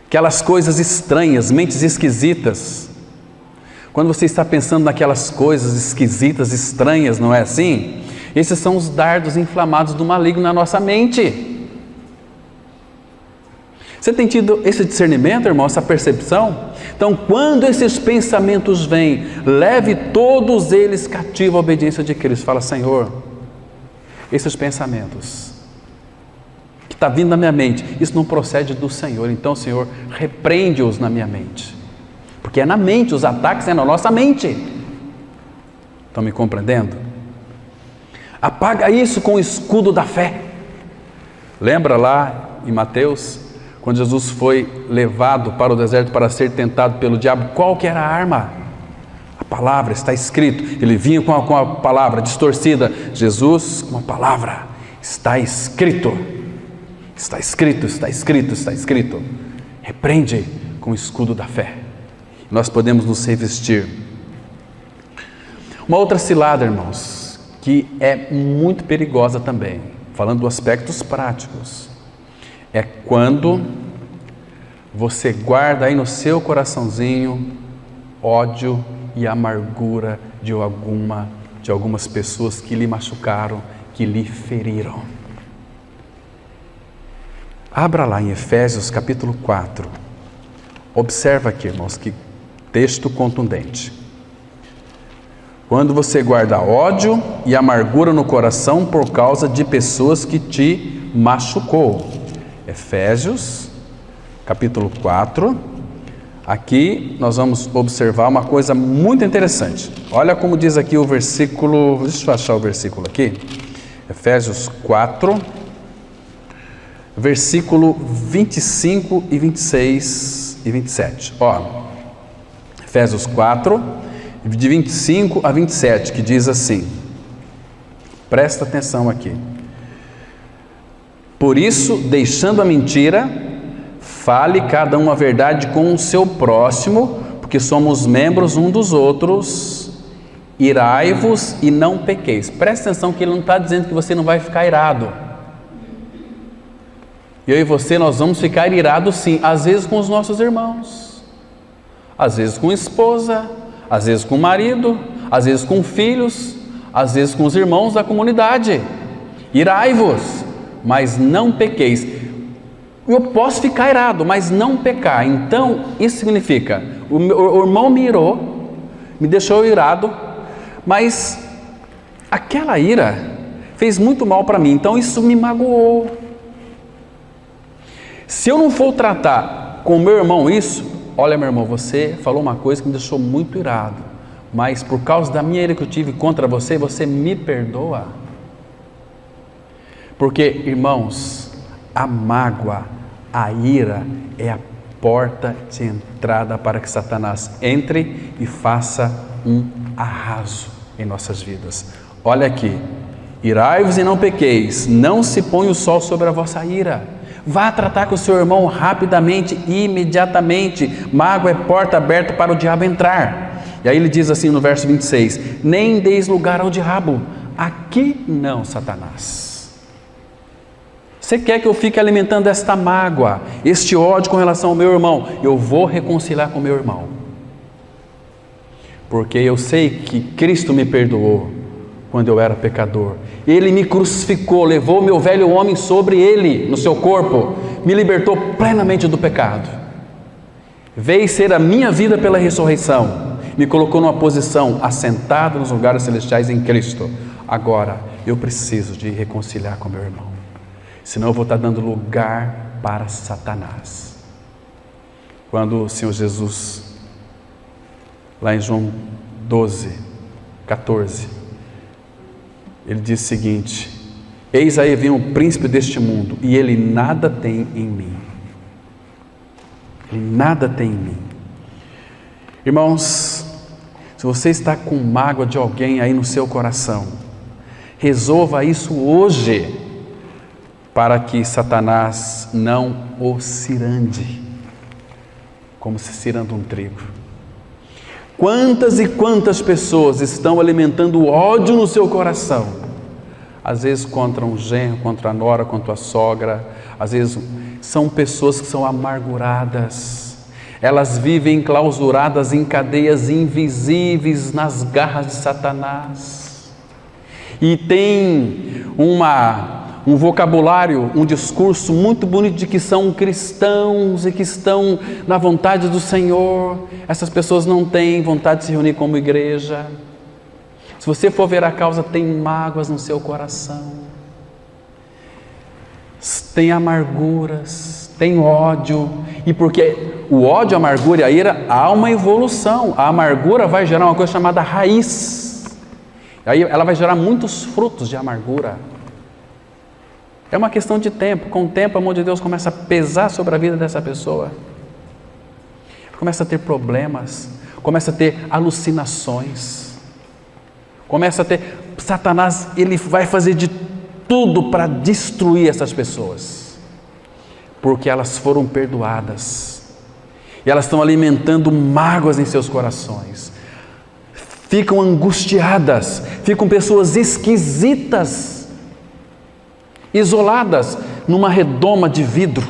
Aquelas coisas estranhas, mentes esquisitas. Quando você está pensando naquelas coisas esquisitas, estranhas, não é assim? Esses são os dardos inflamados do maligno na nossa mente. Você tem tido esse discernimento, irmão, essa percepção? Então, quando esses pensamentos vêm, leve todos eles cativo à obediência de Cristo. Fala: Senhor, esses pensamentos que está vindo na minha mente, isso não procede do Senhor. Então, Senhor, repreende-os na minha mente. Porque é na mente, os ataques é na nossa mente. Estão me compreendendo? Apaga isso com o escudo da fé. Lembra lá em Mateus, Quando Jesus foi levado para o deserto para ser tentado pelo diabo, qual que era a arma? A palavra, está escrito. Ele vinha com a palavra distorcida. Jesus com a palavra, está escrito. Está escrito, está escrito, está escrito. Repreende com o escudo da fé. Nós podemos nos revestir. Uma outra cilada, irmãos, que é muito perigosa também, falando dos aspectos práticos, é quando você guarda aí no seu coraçãozinho ódio e amargura de algumas pessoas que lhe machucaram, que lhe feriram. Abra lá em Efésios capítulo 4. Observa aqui, irmãos, que texto contundente. Quando você guarda ódio e amargura no coração por causa de pessoas que te machucou. Efésios, capítulo 4. Aqui nós vamos observar uma coisa muito interessante. Olha como diz aqui o versículo, deixa eu achar o versículo aqui. Efésios 4, versículo 25 e 26 e 27. Efésios 4, de 25 a 27, que diz assim, presta atenção aqui. Por isso, deixando a mentira, fale cada um a verdade com o seu próximo, porque somos membros um dos outros. Irai-vos e não pequeis. Presta atenção que ele não está dizendo que você não vai ficar irado. Eu e você, nós vamos ficar irados sim, às vezes com os nossos irmãos, às vezes com a esposa, às vezes com o marido, às vezes com filhos, às vezes com os irmãos da comunidade. Irai-vos, mas não pequeis. Eu posso ficar irado, mas não pecar. Então, isso significa, o irmão me irou, me deixou irado, mas aquela ira fez muito mal para mim, então isso me magoou. Se eu não for tratar com o meu irmão isso, olha, meu irmão, você falou uma coisa que me deixou muito irado, mas por causa da minha ira que eu tive contra você, você me perdoa? Porque, irmãos, a mágoa, a ira é a porta de entrada para que Satanás entre e faça um arraso em nossas vidas. Olha aqui, irai-vos e não pequeis, não se põe o sol sobre a vossa ira. Vá tratar com o seu irmão rapidamente, imediatamente. Mágoa é porta aberta para o diabo entrar. E aí ele diz assim no verso 26, nem deis lugar ao diabo. Aqui não, Satanás. Você quer que eu fique alimentando esta mágoa, este ódio com relação ao meu irmão? Eu vou reconciliar com o meu irmão. Porque eu sei que Cristo me perdoou quando eu era pecador. Ele me crucificou, levou meu velho homem sobre ele, no seu corpo, me libertou plenamente do pecado. Veio ser a minha vida pela ressurreição, me colocou numa posição assentado nos lugares celestiais em Cristo. Agora, eu preciso de reconciliar com meu irmão, senão eu vou estar dando lugar para Satanás. Quando o Senhor Jesus, lá em João 12, 14, ele diz o seguinte, eis aí vem o príncipe deste mundo, e ele nada tem em mim. Ele nada tem em mim. Irmãos, se você está com mágoa de alguém aí no seu coração, resolva isso hoje, para que Satanás não o cirande, como se ciranda um trigo. Quantas e quantas pessoas estão alimentando ódio no seu coração? Às vezes contra um genro, contra a nora, contra a sogra. Às vezes são pessoas que são amarguradas. Elas vivem clausuradas em cadeias invisíveis nas garras de Satanás. E tem um vocabulário, um discurso muito bonito de que são cristãos e que estão na vontade do Senhor. Essas pessoas não têm vontade de se reunir como igreja. Se você for ver a causa, tem mágoas no seu coração, tem amarguras, tem ódio. E porque o ódio, a amargura e a ira, há uma evolução. A amargura vai gerar uma coisa chamada raiz. Aí ela vai gerar muitos frutos de amargura. É uma questão de tempo. Com o tempo, a mão de Deus começa a pesar sobre a vida dessa pessoa. Começa a ter problemas, começa a ter alucinações, começa a ter... Satanás, ele vai fazer de tudo para destruir essas pessoas, porque elas foram perdoadas, e elas estão alimentando mágoas em seus corações, ficam angustiadas, ficam pessoas esquisitas, isoladas numa redoma de vidro,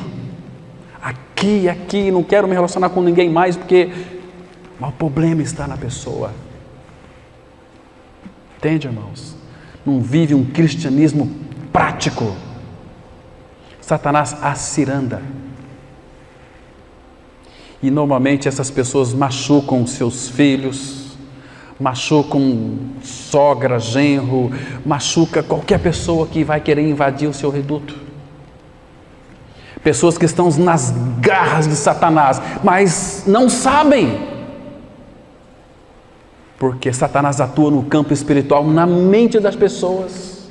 aqui, não quero me relacionar com ninguém mais, porque o problema está na pessoa. Entende, irmãos? Não vive um cristianismo prático. Satanás as ciranda. E normalmente essas pessoas machucam seus filhos, machucam sogra, genro, machuca qualquer pessoa que vai querer invadir o seu reduto. Pessoas que estão nas garras de Satanás, mas não sabem, porque Satanás atua no campo espiritual, na mente das pessoas.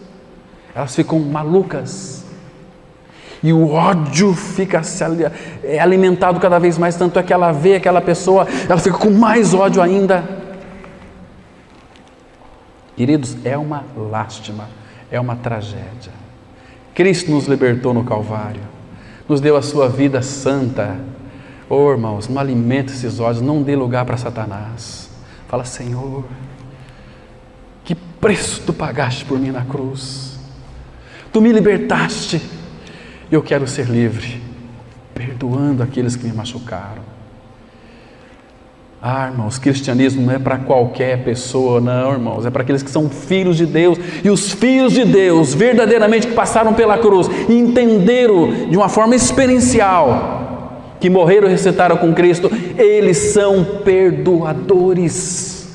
Elas ficam malucas, e o ódio fica alimentado cada vez mais, tanto é que ela vê aquela pessoa, ela fica com mais ódio ainda. Queridos, é uma lástima, é uma tragédia. Cristo nos libertou no Calvário, nos deu a sua vida santa. Oh, irmãos, não alimente esses ódios, não dê lugar para Satanás. Fala: Senhor, que preço tu pagaste por mim na cruz, tu me libertaste, eu quero ser livre, perdoando aqueles que me machucaram. Irmãos, cristianismo não é para qualquer pessoa, não, irmãos, é para aqueles que são filhos de Deus, e os filhos de Deus, verdadeiramente, que passaram pela cruz e entenderam de uma forma experiencial, que morreram e ressuscitaram com Cristo, eles são perdoadores.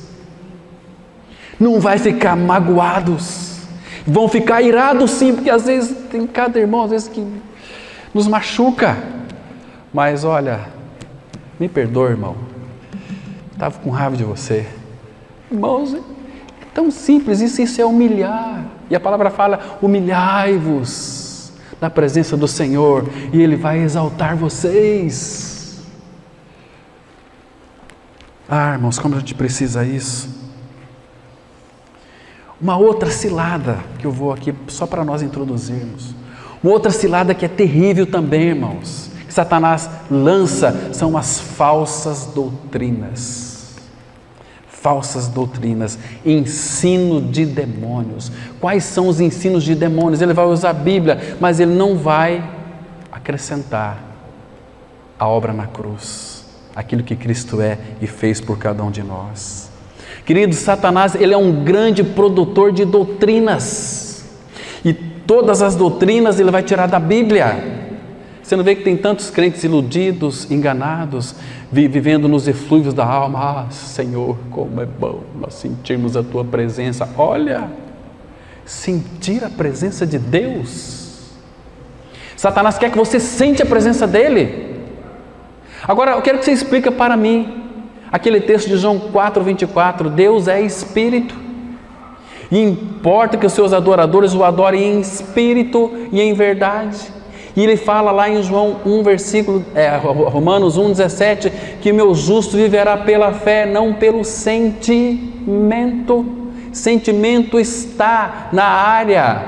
Não vai ficar magoados, vão ficar irados sim, porque às vezes tem cada irmão, às vezes que nos machuca, mas olha, me perdoa, irmão, estava com raiva de você. Irmãos, é tão simples, isso é humilhar, e a palavra fala: humilhai-vos na presença do Senhor, e Ele vai exaltar vocês. Irmãos, como a gente precisa isso. Uma outra cilada que eu vou aqui só para nós introduzirmos, uma outra cilada que é terrível também, irmãos, que Satanás lança, são as falsas doutrinas. Falsas doutrinas, ensino de demônios. Quais são os ensinos de demônios? Ele vai usar a Bíblia, mas ele não vai acrescentar a obra na cruz, aquilo que Cristo é e fez por cada um de nós. Queridos, Satanás, ele é um grande produtor de doutrinas, e todas as doutrinas ele vai tirar da Bíblia. Você não vê que tem tantos crentes iludidos, enganados, vivendo nos eflúvios da alma? Senhor, como é bom nós sentirmos a Tua presença. Olha, sentir a presença de Deus. Satanás quer que você sente a presença dEle. Agora, eu quero que você explique para mim aquele texto de João 4:24, Deus é Espírito, e importa que os seus adoradores o adorem em espírito e em verdade. E ele fala lá em João 1, Romanos 1,17, que meu justo viverá pela fé, não pelo sentimento. Sentimento está na área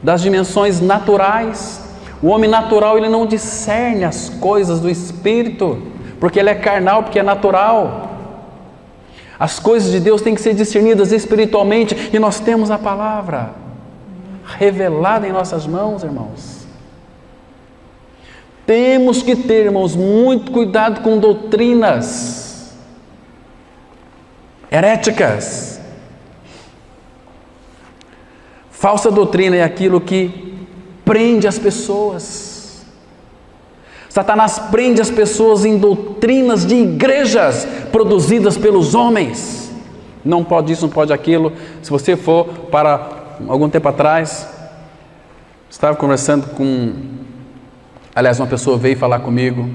das dimensões naturais. O homem natural, ele não discerne as coisas do Espírito, porque ele é carnal, porque é natural. As coisas de Deus têm que ser discernidas espiritualmente, e nós temos a palavra revelada em nossas mãos, irmãos. Temos que ter, irmãos, muito cuidado com doutrinas heréticas. Falsa doutrina é aquilo que prende as pessoas. Satanás prende as pessoas em doutrinas de igrejas produzidas pelos homens. Não pode isso, não pode aquilo. Se você for para algum tempo atrás, estava conversando com... Aliás, uma pessoa veio falar comigo,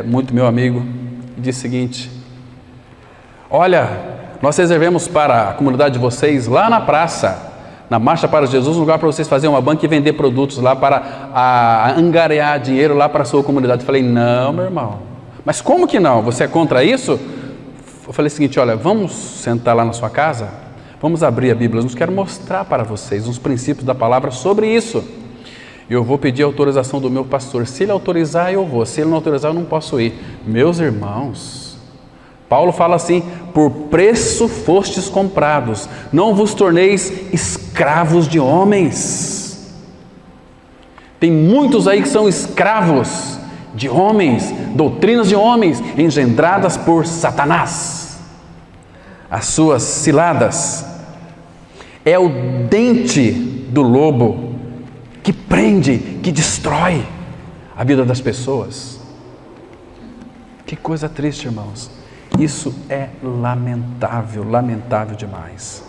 muito meu amigo, e disse o seguinte: olha, nós reservamos para a comunidade de vocês, lá na praça, na Marcha para Jesus, um lugar para vocês fazerem uma banca e vender produtos lá para angariar dinheiro lá para a sua comunidade. Eu falei, não, meu irmão. Mas como que não? Você é contra isso? Eu falei o seguinte, olha, vamos sentar lá na sua casa, vamos abrir a Bíblia, eu quero mostrar para vocês uns princípios da palavra sobre isso. Eu vou pedir a autorização do meu pastor, se ele autorizar eu vou, se ele não autorizar eu não posso ir. Meus irmãos, Paulo fala assim, por preço fostes comprados, não vos torneis escravos de homens. Tem muitos aí que são escravos de homens, doutrinas de homens, engendradas por Satanás. As suas ciladas é o dente do lobo que prende, que destrói a vida das pessoas. Que coisa triste, irmãos. Isso é lamentável, lamentável demais.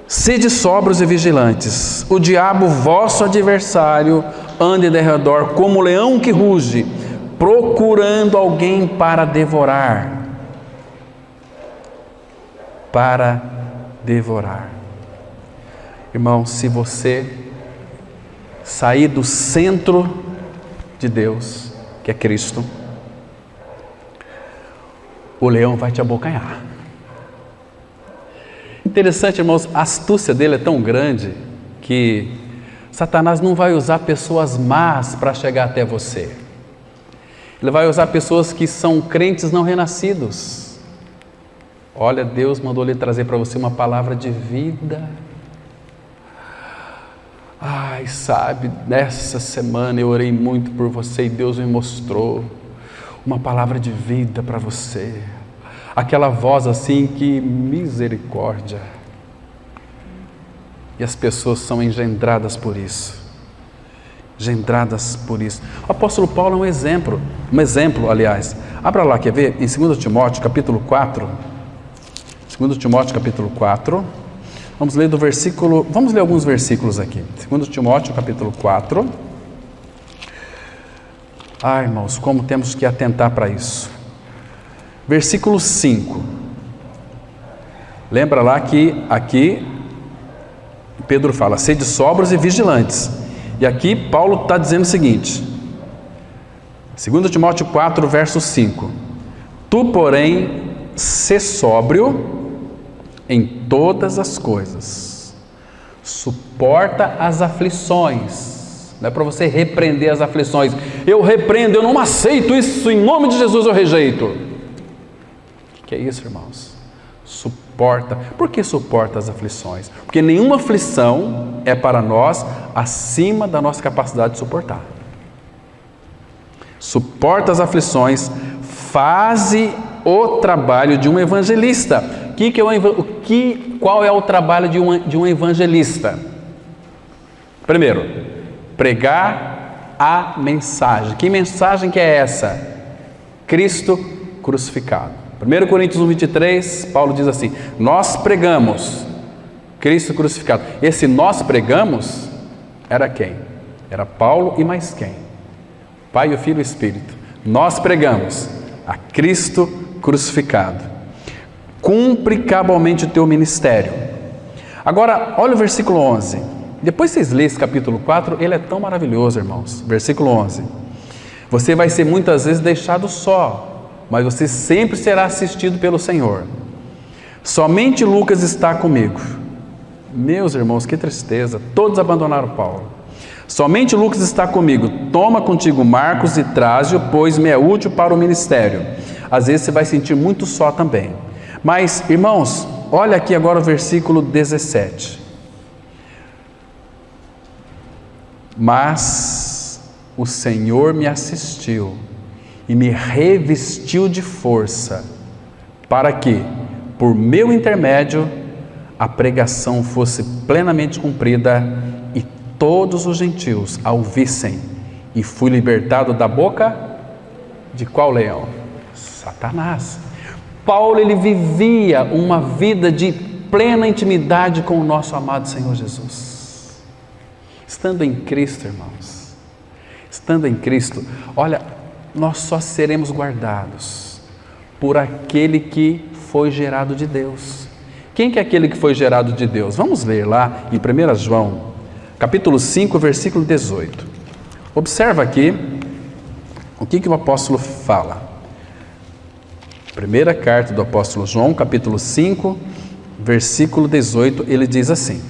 Sede sóbrios e vigilantes. O diabo, vosso adversário, anda em derredor como leão que ruge, procurando alguém para devorar. Para devorar. Irmão, se você sair do centro de Deus, que é Cristo, o leão vai te abocanhar. Interessante, irmãos, a astúcia dele é tão grande que Satanás não vai usar pessoas más para chegar até você. Ele vai usar pessoas que são crentes não renascidos. Olha, Deus mandou lhe trazer para você uma palavra de vida. Ai, sabe, nessa semana eu orei muito por você e Deus me mostrou uma palavra de vida para você. Aquela voz assim, que misericórdia. E as pessoas são engendradas por isso. Engendradas por isso. O apóstolo Paulo é um exemplo, aliás. Abra lá, quer ver? Em 2 Timóteo, capítulo 4. 2 Timóteo, capítulo 4. Vamos ler alguns versículos aqui. 2 Timóteo, capítulo 4. Ai, irmãos, como temos que atentar para isso. Versículo 5. Lembra lá que aqui Pedro fala, sede sóbrios e vigilantes. E aqui Paulo está dizendo o seguinte, 2 Timóteo 4, verso 5. Tu, porém, sê sóbrio em todas as coisas, suporta as aflições. Não é para você repreender as aflições. Eu repreendo, eu não aceito isso, em nome de Jesus eu rejeito. O que é isso, irmãos? Suporta. Por que suporta as aflições? Porque nenhuma aflição é para nós acima da nossa capacidade de suportar. Suporta as aflições, faze o trabalho de um evangelista. Qual é o trabalho de um evangelista? Primeiro, pregar a mensagem. Que mensagem que é essa? Cristo crucificado. 1 Coríntios 1:23, Paulo diz assim, nós pregamos Cristo crucificado. Esse nós pregamos era quem? Era Paulo e mais quem? Pai, o Filho e o Espírito. Nós pregamos a Cristo crucificado. Cumpre cabalmente o teu ministério. Agora, olha o versículo 11. Depois vocês lêem esse capítulo 4, ele é tão maravilhoso, irmãos. Versículo 11. Você vai ser muitas vezes deixado só, mas você sempre será assistido pelo Senhor. Somente Lucas está comigo. Meus irmãos, que tristeza, todos abandonaram Paulo. Somente Lucas está comigo. Toma contigo Marcos e traze-o, pois me é útil para o ministério. Às vezes você vai sentir muito só também. Mas, irmãos, olha aqui agora o versículo 17. Mas o Senhor me assistiu e me revestiu de força, para que, por meu intermédio, a pregação fosse plenamente cumprida e todos os gentios a ouvissem. E fui libertado da boca de qual leão? Satanás. Paulo, ele vivia uma vida de plena intimidade com o nosso amado Senhor Jesus. Estando em Cristo, irmãos, estando em Cristo, olha, nós só seremos guardados por aquele que foi gerado de Deus, Quem que é aquele que foi gerado de Deus? Vamos ler lá em 1 João, capítulo 5, versículo 18. Observa aqui o que o apóstolo fala. Primeira carta do apóstolo João, capítulo 5, versículo 18, ele diz assim: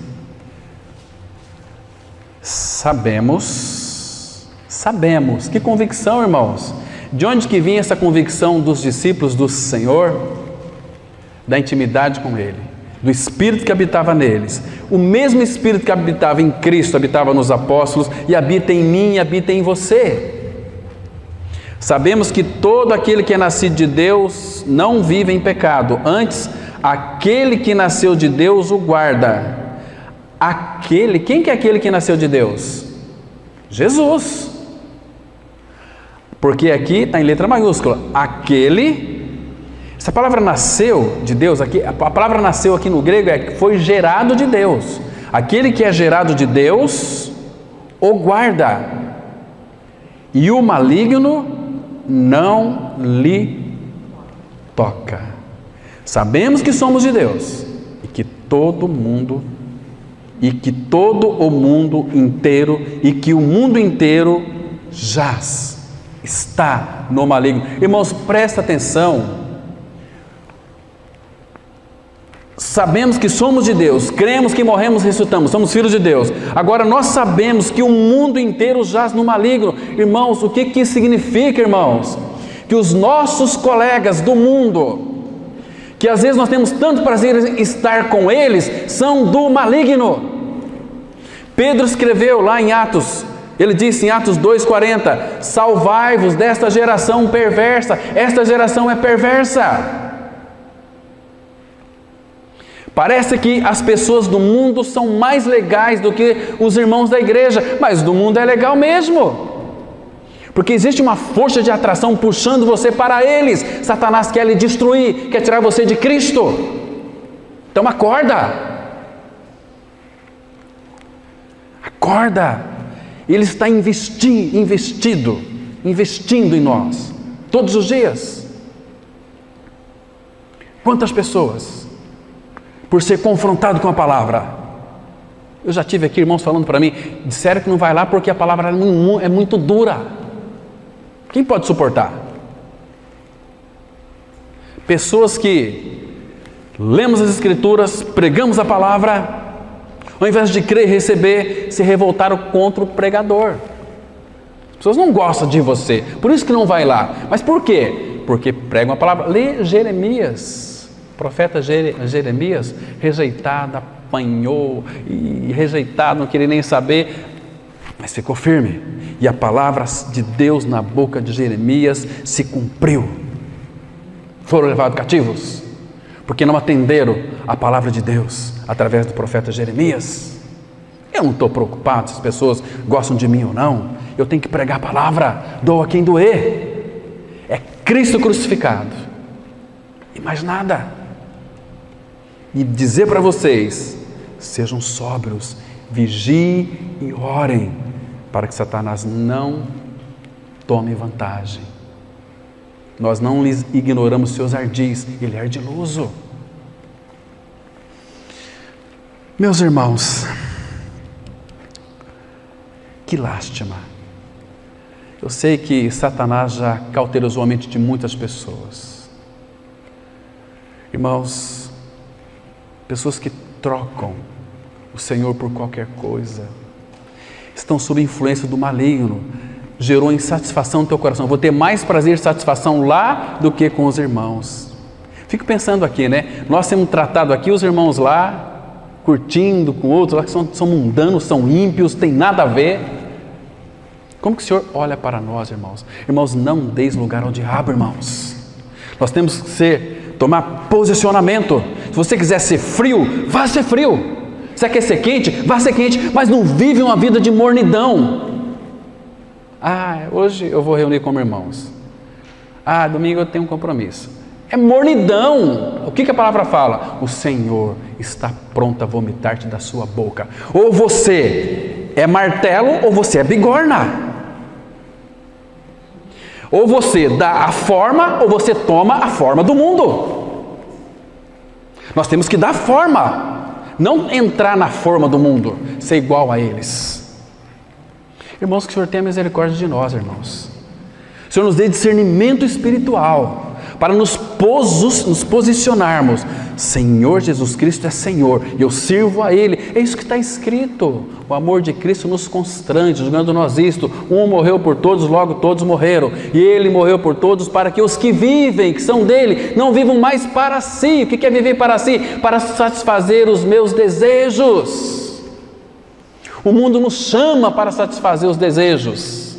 Sabemos, que convicção, irmãos? De onde que vinha essa convicção dos discípulos do Senhor? Da intimidade com Ele, do Espírito que habitava neles. O mesmo Espírito que habitava em Cristo, habitava nos apóstolos, e habita em mim e habita em você. Sabemos que todo aquele que é nascido de Deus não vive em pecado, antes, aquele que nasceu de Deus o guarda. Quem que é aquele que nasceu de Deus? Jesus. Porque aqui está em letra maiúscula, essa palavra nasceu de Deus, aqui, a palavra nasceu aqui no grego é que foi gerado de Deus. Aquele que é gerado de Deus o guarda, e o maligno não lhe toca. Sabemos que somos de Deus e que todo o mundo inteiro e que o mundo inteiro está no maligno. Irmãos, presta atenção. Sabemos que somos de Deus, cremos que morremos e ressuscitamos, somos filhos de Deus. Agora nós sabemos que o mundo inteiro jaz no maligno. Irmãos, o que isso significa, irmãos? Que os nossos colegas do mundo, que às vezes nós temos tanto prazer em estar com eles, são do maligno. Pedro escreveu lá em Atos, ele disse em Atos 2,40: salvai-vos desta geração perversa. Esta geração é perversa. Parece que as pessoas do mundo são mais legais do que os irmãos da igreja, mas do mundo é legal mesmo, porque existe uma força de atração puxando você para eles. Satanás quer lhe destruir, quer tirar você de Cristo. Então acorda, Ele está investindo em nós, todos os dias. Quantas pessoas, por ser confrontado com a palavra, eu já tive aqui irmãos falando para mim, disseram que não vai lá porque a palavra é muito dura. Quem pode suportar? Pessoas que lemos as Escrituras, pregamos a palavra, ao invés de crer e receber, se revoltaram contra o pregador. As pessoas não gostam de você, por isso que não vai lá. Mas por quê? Porque pregam a palavra. Lê Jeremias, o profeta Jeremias, rejeitado, apanhou, e rejeitado, não queria nem saber, mas ficou firme. E a palavra de Deus na boca de Jeremias se cumpriu. Foram levados cativos, porque não atenderam a palavra de Deus através do profeta Jeremias. Eu não estou preocupado se as pessoas gostam de mim ou não. Eu tenho que pregar a palavra, doa quem doer. É Cristo crucificado e mais nada. E dizer para vocês: sejam sóbrios, vigiem e orem, para que Satanás não tome vantagem. Nós não lhes ignoramos seus ardis, ele é ardiloso. Meus irmãos, que lástima. Eu sei que Satanás já cauterizou a mente de muitas pessoas. Irmãos, pessoas que trocam o Senhor por qualquer coisa, estão sob influência do maligno, gerou insatisfação no teu coração. Vou ter mais prazer e satisfação lá do que com os irmãos. Fico pensando aqui, né? Nós temos tratado aqui os irmãos lá, curtindo com outros lá que são mundanos, são ímpios, tem nada a ver. Como que o Senhor olha para nós, irmãos? Irmãos, não deis lugar ao diabo, irmãos. Nós temos que tomar posicionamento. Se você quiser ser frio, vá ser frio. Você quer ser quente? Vá ser quente, mas não vive uma vida de mornidão. Hoje eu vou reunir com meus irmãos. Domingo eu tenho um compromisso. É mornidão. O que a palavra fala? O Senhor está pronto a vomitar-te da sua boca. Ou você é martelo, ou você é bigorna. Ou você dá a forma, ou você toma a forma do mundo. Nós temos que dar forma, não entrar na forma do mundo, ser igual a eles. Irmãos, que o Senhor tenha misericórdia de nós, irmãos. O Senhor nos dê discernimento espiritual para nos posicionarmos. Senhor Jesus Cristo é Senhor e eu sirvo a Ele. É isso que está escrito. O amor de Cristo nos constrange, julgando nós isto: um morreu por todos, logo todos morreram, e Ele morreu por todos, para que os que vivem, que são dele, não vivam mais para si. O que é viver para si? Para satisfazer os meus desejos. O mundo nos chama para satisfazer os desejos.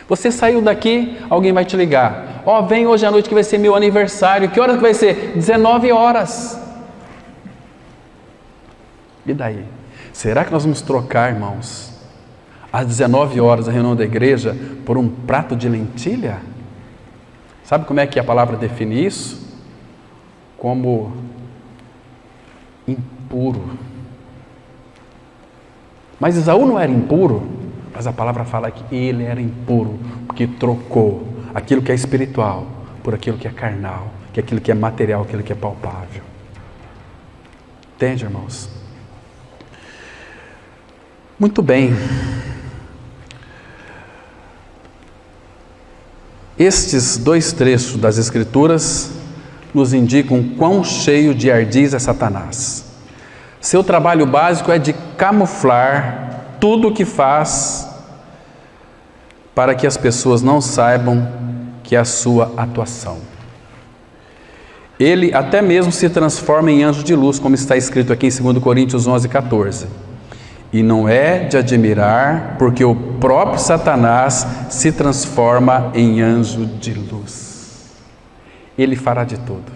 Você saiu daqui, alguém vai te ligar: ó, vem hoje à noite que vai ser meu aniversário. Que hora que vai ser? 19 horas. E daí? Será que nós vamos trocar, irmãos, às 19 horas a reunião da igreja por um prato de lentilha? Sabe como é que a palavra define isso? Como impuro. Mas Esaú não era impuro, mas a palavra fala que ele era impuro, porque trocou aquilo que é espiritual por aquilo que é carnal, que é aquilo que é material, aquilo que é palpável. Entende, irmãos? Muito bem. Estes dois trechos das Escrituras nos indicam quão cheio de ardis é Satanás. Seu trabalho básico é de camuflar tudo o que faz para que as pessoas não saibam que é a sua atuação. Ele até mesmo se transforma em anjo de luz, como está escrito aqui em 2 Coríntios 11:14. E não é de admirar, porque o próprio Satanás se transforma em anjo de luz. Ele fará de tudo.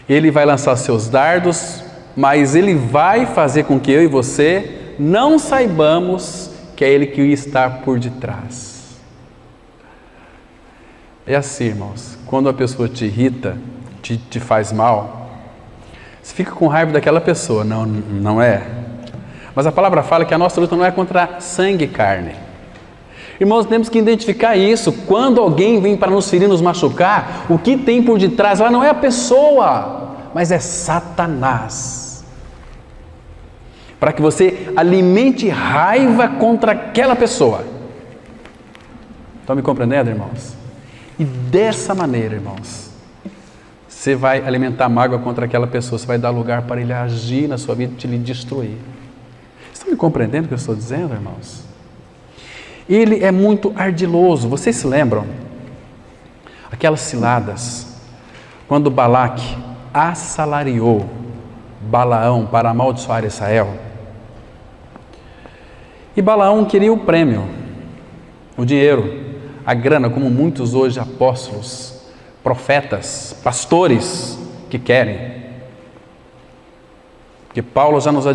Ele vai lançar seus dardos, mas ele vai fazer com que eu e você não saibamos que é ele que está por detrás. É assim, irmãos, quando a pessoa te irrita, te faz mal, você fica com raiva daquela pessoa, não é? Mas a palavra fala que a nossa luta não é contra sangue e carne. Irmãos, temos que identificar isso. Quando alguém vem para nos ferir, nos machucar, o que tem por detrás lá não é a pessoa, mas é Satanás. Para que você alimente raiva contra aquela pessoa. Estão me compreendendo, irmãos? E dessa maneira, irmãos, você vai alimentar mágoa contra aquela pessoa, você vai dar lugar para ele agir na sua vida e te lhe destruir. Estão me compreendendo o que eu estou dizendo, irmãos? Ele é muito ardiloso. Vocês se lembram? Aquelas ciladas, quando Balaque assalariou Balaão para amaldiçoar Israel. E Balaão queria o prêmio, o dinheiro, a grana, como muitos hoje apóstolos, profetas, pastores que querem. Porque Paulo já nos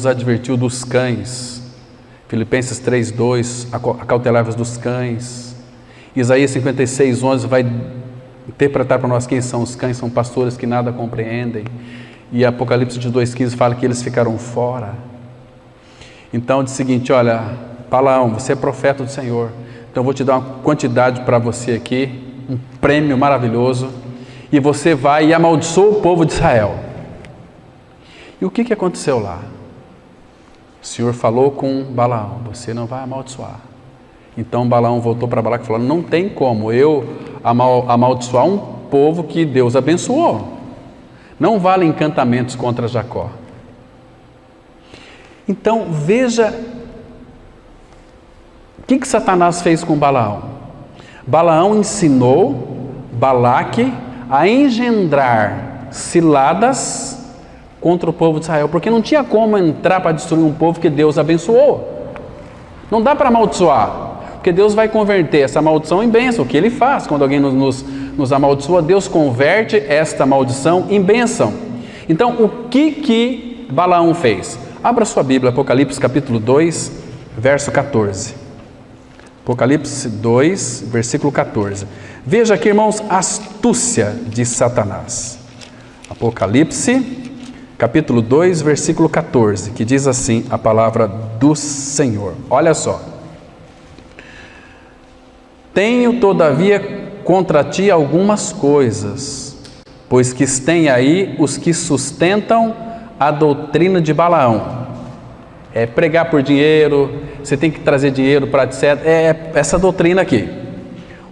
advertiu dos cães. Filipenses 3:2, acautelai-vos dos cães. Isaías 56:11 vai interpretar para nós quem são os cães, são pastores que nada compreendem. E Apocalipse 2:15 fala que eles ficaram fora. Então diz o seguinte: olha, Balaão, você é profeta do Senhor, então eu vou te dar uma quantidade para você aqui, um prêmio maravilhoso, e você vai e amaldiçoa o povo de Israel. E o que aconteceu lá? O Senhor falou com Balaão: você não vai amaldiçoar. Então Balaão voltou para Balaque e falou: não tem como eu amaldiçoar um povo que Deus abençoou. Não vale encantamentos contra Jacó. Então veja o que Satanás fez com Balaão. Balaão ensinou Balaque a engendrar ciladas contra o povo de Israel, porque não tinha como entrar para destruir um povo que Deus abençoou. Não dá para amaldiçoar, porque Deus vai converter essa maldição em bênção. O que Ele faz quando alguém nos amaldiçoa? Deus converte esta maldição em bênção. Então, o que Balaão fez? Abra sua Bíblia, Apocalipse capítulo 2, verso 14. Apocalipse 2, versículo 14. Veja aqui, irmãos, a astúcia de Satanás. Apocalipse capítulo 2, versículo 14, que diz assim a palavra do Senhor. Olha só. Tenho, todavia, contra ti algumas coisas, pois que tem aí os que sustentam a doutrina de Balaão. É pregar por dinheiro, você tem que trazer dinheiro para etc. É essa doutrina aqui,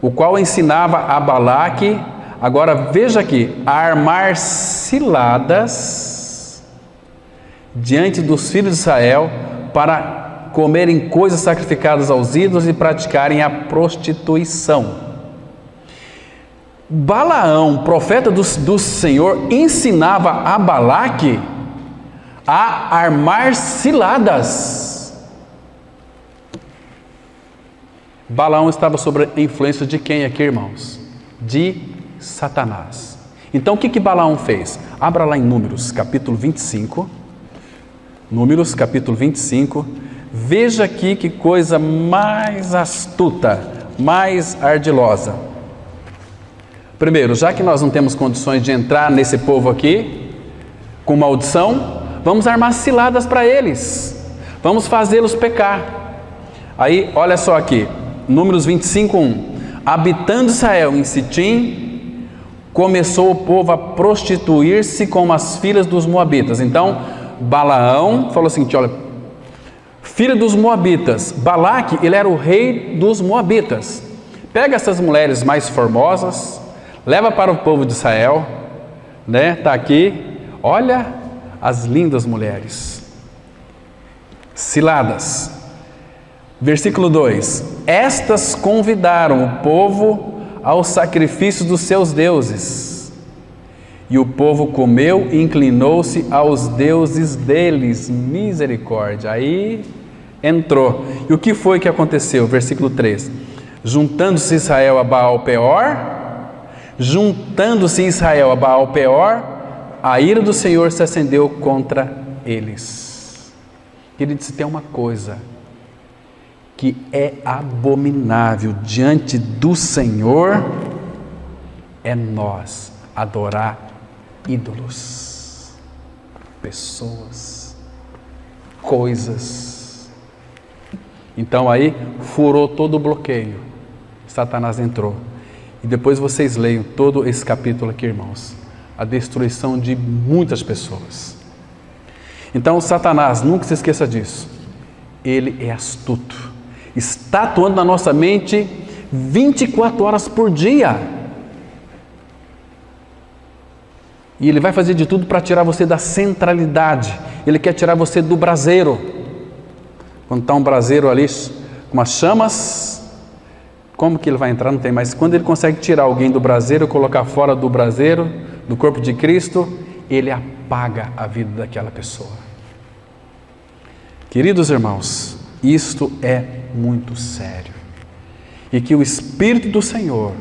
o qual ensinava a Balaque, agora veja aqui, a armar ciladas diante dos filhos de Israel para comerem coisas sacrificadas aos ídolos e praticarem a prostituição. Balaão, profeta do Senhor, ensinava a Balaque a armar ciladas. Balaão estava sob a influência de quem aqui, irmãos? De Satanás. Então o que Balaão fez? Abra lá em Números, capítulo 25. Números, capítulo 25. Veja aqui que coisa mais astuta, mais ardilosa. Primeiro, já que nós não temos condições de entrar nesse povo aqui com maldição, vamos armar ciladas para eles, vamos fazê-los pecar. Aí, olha só aqui, Números 25, 1. Habitando Israel em Sitim, começou o povo a prostituir-se com as filhas dos moabitas. Então, Balaão falou assim, olha, filho dos moabitas, Balaque, ele era o rei dos moabitas. Pega essas mulheres mais formosas, leva para o povo de Israel, né? Tá aqui, olha as lindas mulheres, ciladas. Versículo 2: estas convidaram o povo ao sacrifício dos seus deuses, e o povo comeu e inclinou-se aos deuses deles. Misericórdia. Aí entrou. E o que foi que aconteceu? Versículo 3: juntando-se Israel a Baal-Peor, a ira do Senhor se acendeu contra eles. Querido, se tem uma coisa que é abominável diante do Senhor, é nós adorar ídolos, pessoas, coisas. Então aí furou todo o bloqueio, Satanás entrou. E depois vocês leiam todo esse capítulo aqui, irmãos, a destruição de muitas pessoas. Então Satanás, nunca se esqueça disso, ele é astuto, está atuando na nossa mente 24 horas por dia, e ele vai fazer de tudo para tirar você da centralidade. Ele quer tirar você do braseiro. Quando está um braseiro ali com as chamas, como que ele vai entrar? Não tem mais. Quando ele consegue tirar alguém do braseiro, colocar fora do braseiro, do corpo de Cristo, ele apaga a vida daquela pessoa. Queridos irmãos, isto é muito sério. E que o Espírito do Senhor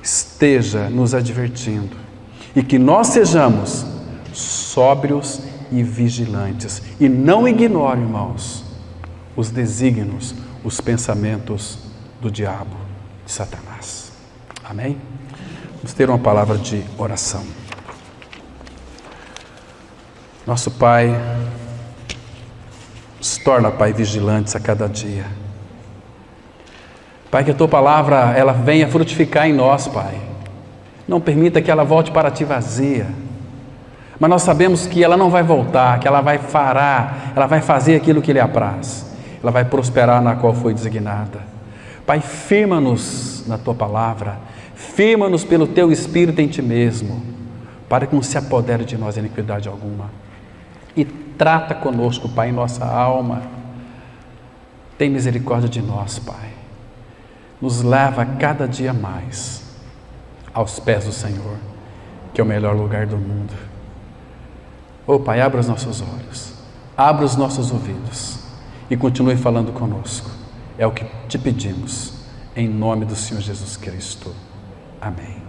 esteja nos advertindo. E que nós sejamos sóbrios e vigilantes. E não ignore, irmãos, os desígnios, os pensamentos do diabo, de Satanás. Amém? Vamos ter uma palavra de oração. Nosso Pai, nos torna, Pai, vigilantes a cada dia. Pai, que a Tua palavra, ela venha frutificar em nós, Pai. Não permita que ela volte para Ti vazia. Mas nós sabemos que ela não vai voltar, que ela vai fará, ela vai fazer aquilo que lhe apraz. Ela vai prosperar na qual foi designada. Pai, firma-nos na Tua palavra, firma-nos pelo Teu Espírito em Ti mesmo, para que não se apodere de nós iniquidade alguma. E trata conosco, Pai, em nossa alma. Tem misericórdia de nós, Pai. Nos leva cada dia mais aos pés do Senhor, que é o melhor lugar do mundo. Oh, Pai, abra os nossos olhos, abra os nossos ouvidos e continue falando conosco. É o que te pedimos, em nome do Senhor Jesus Cristo. Amém.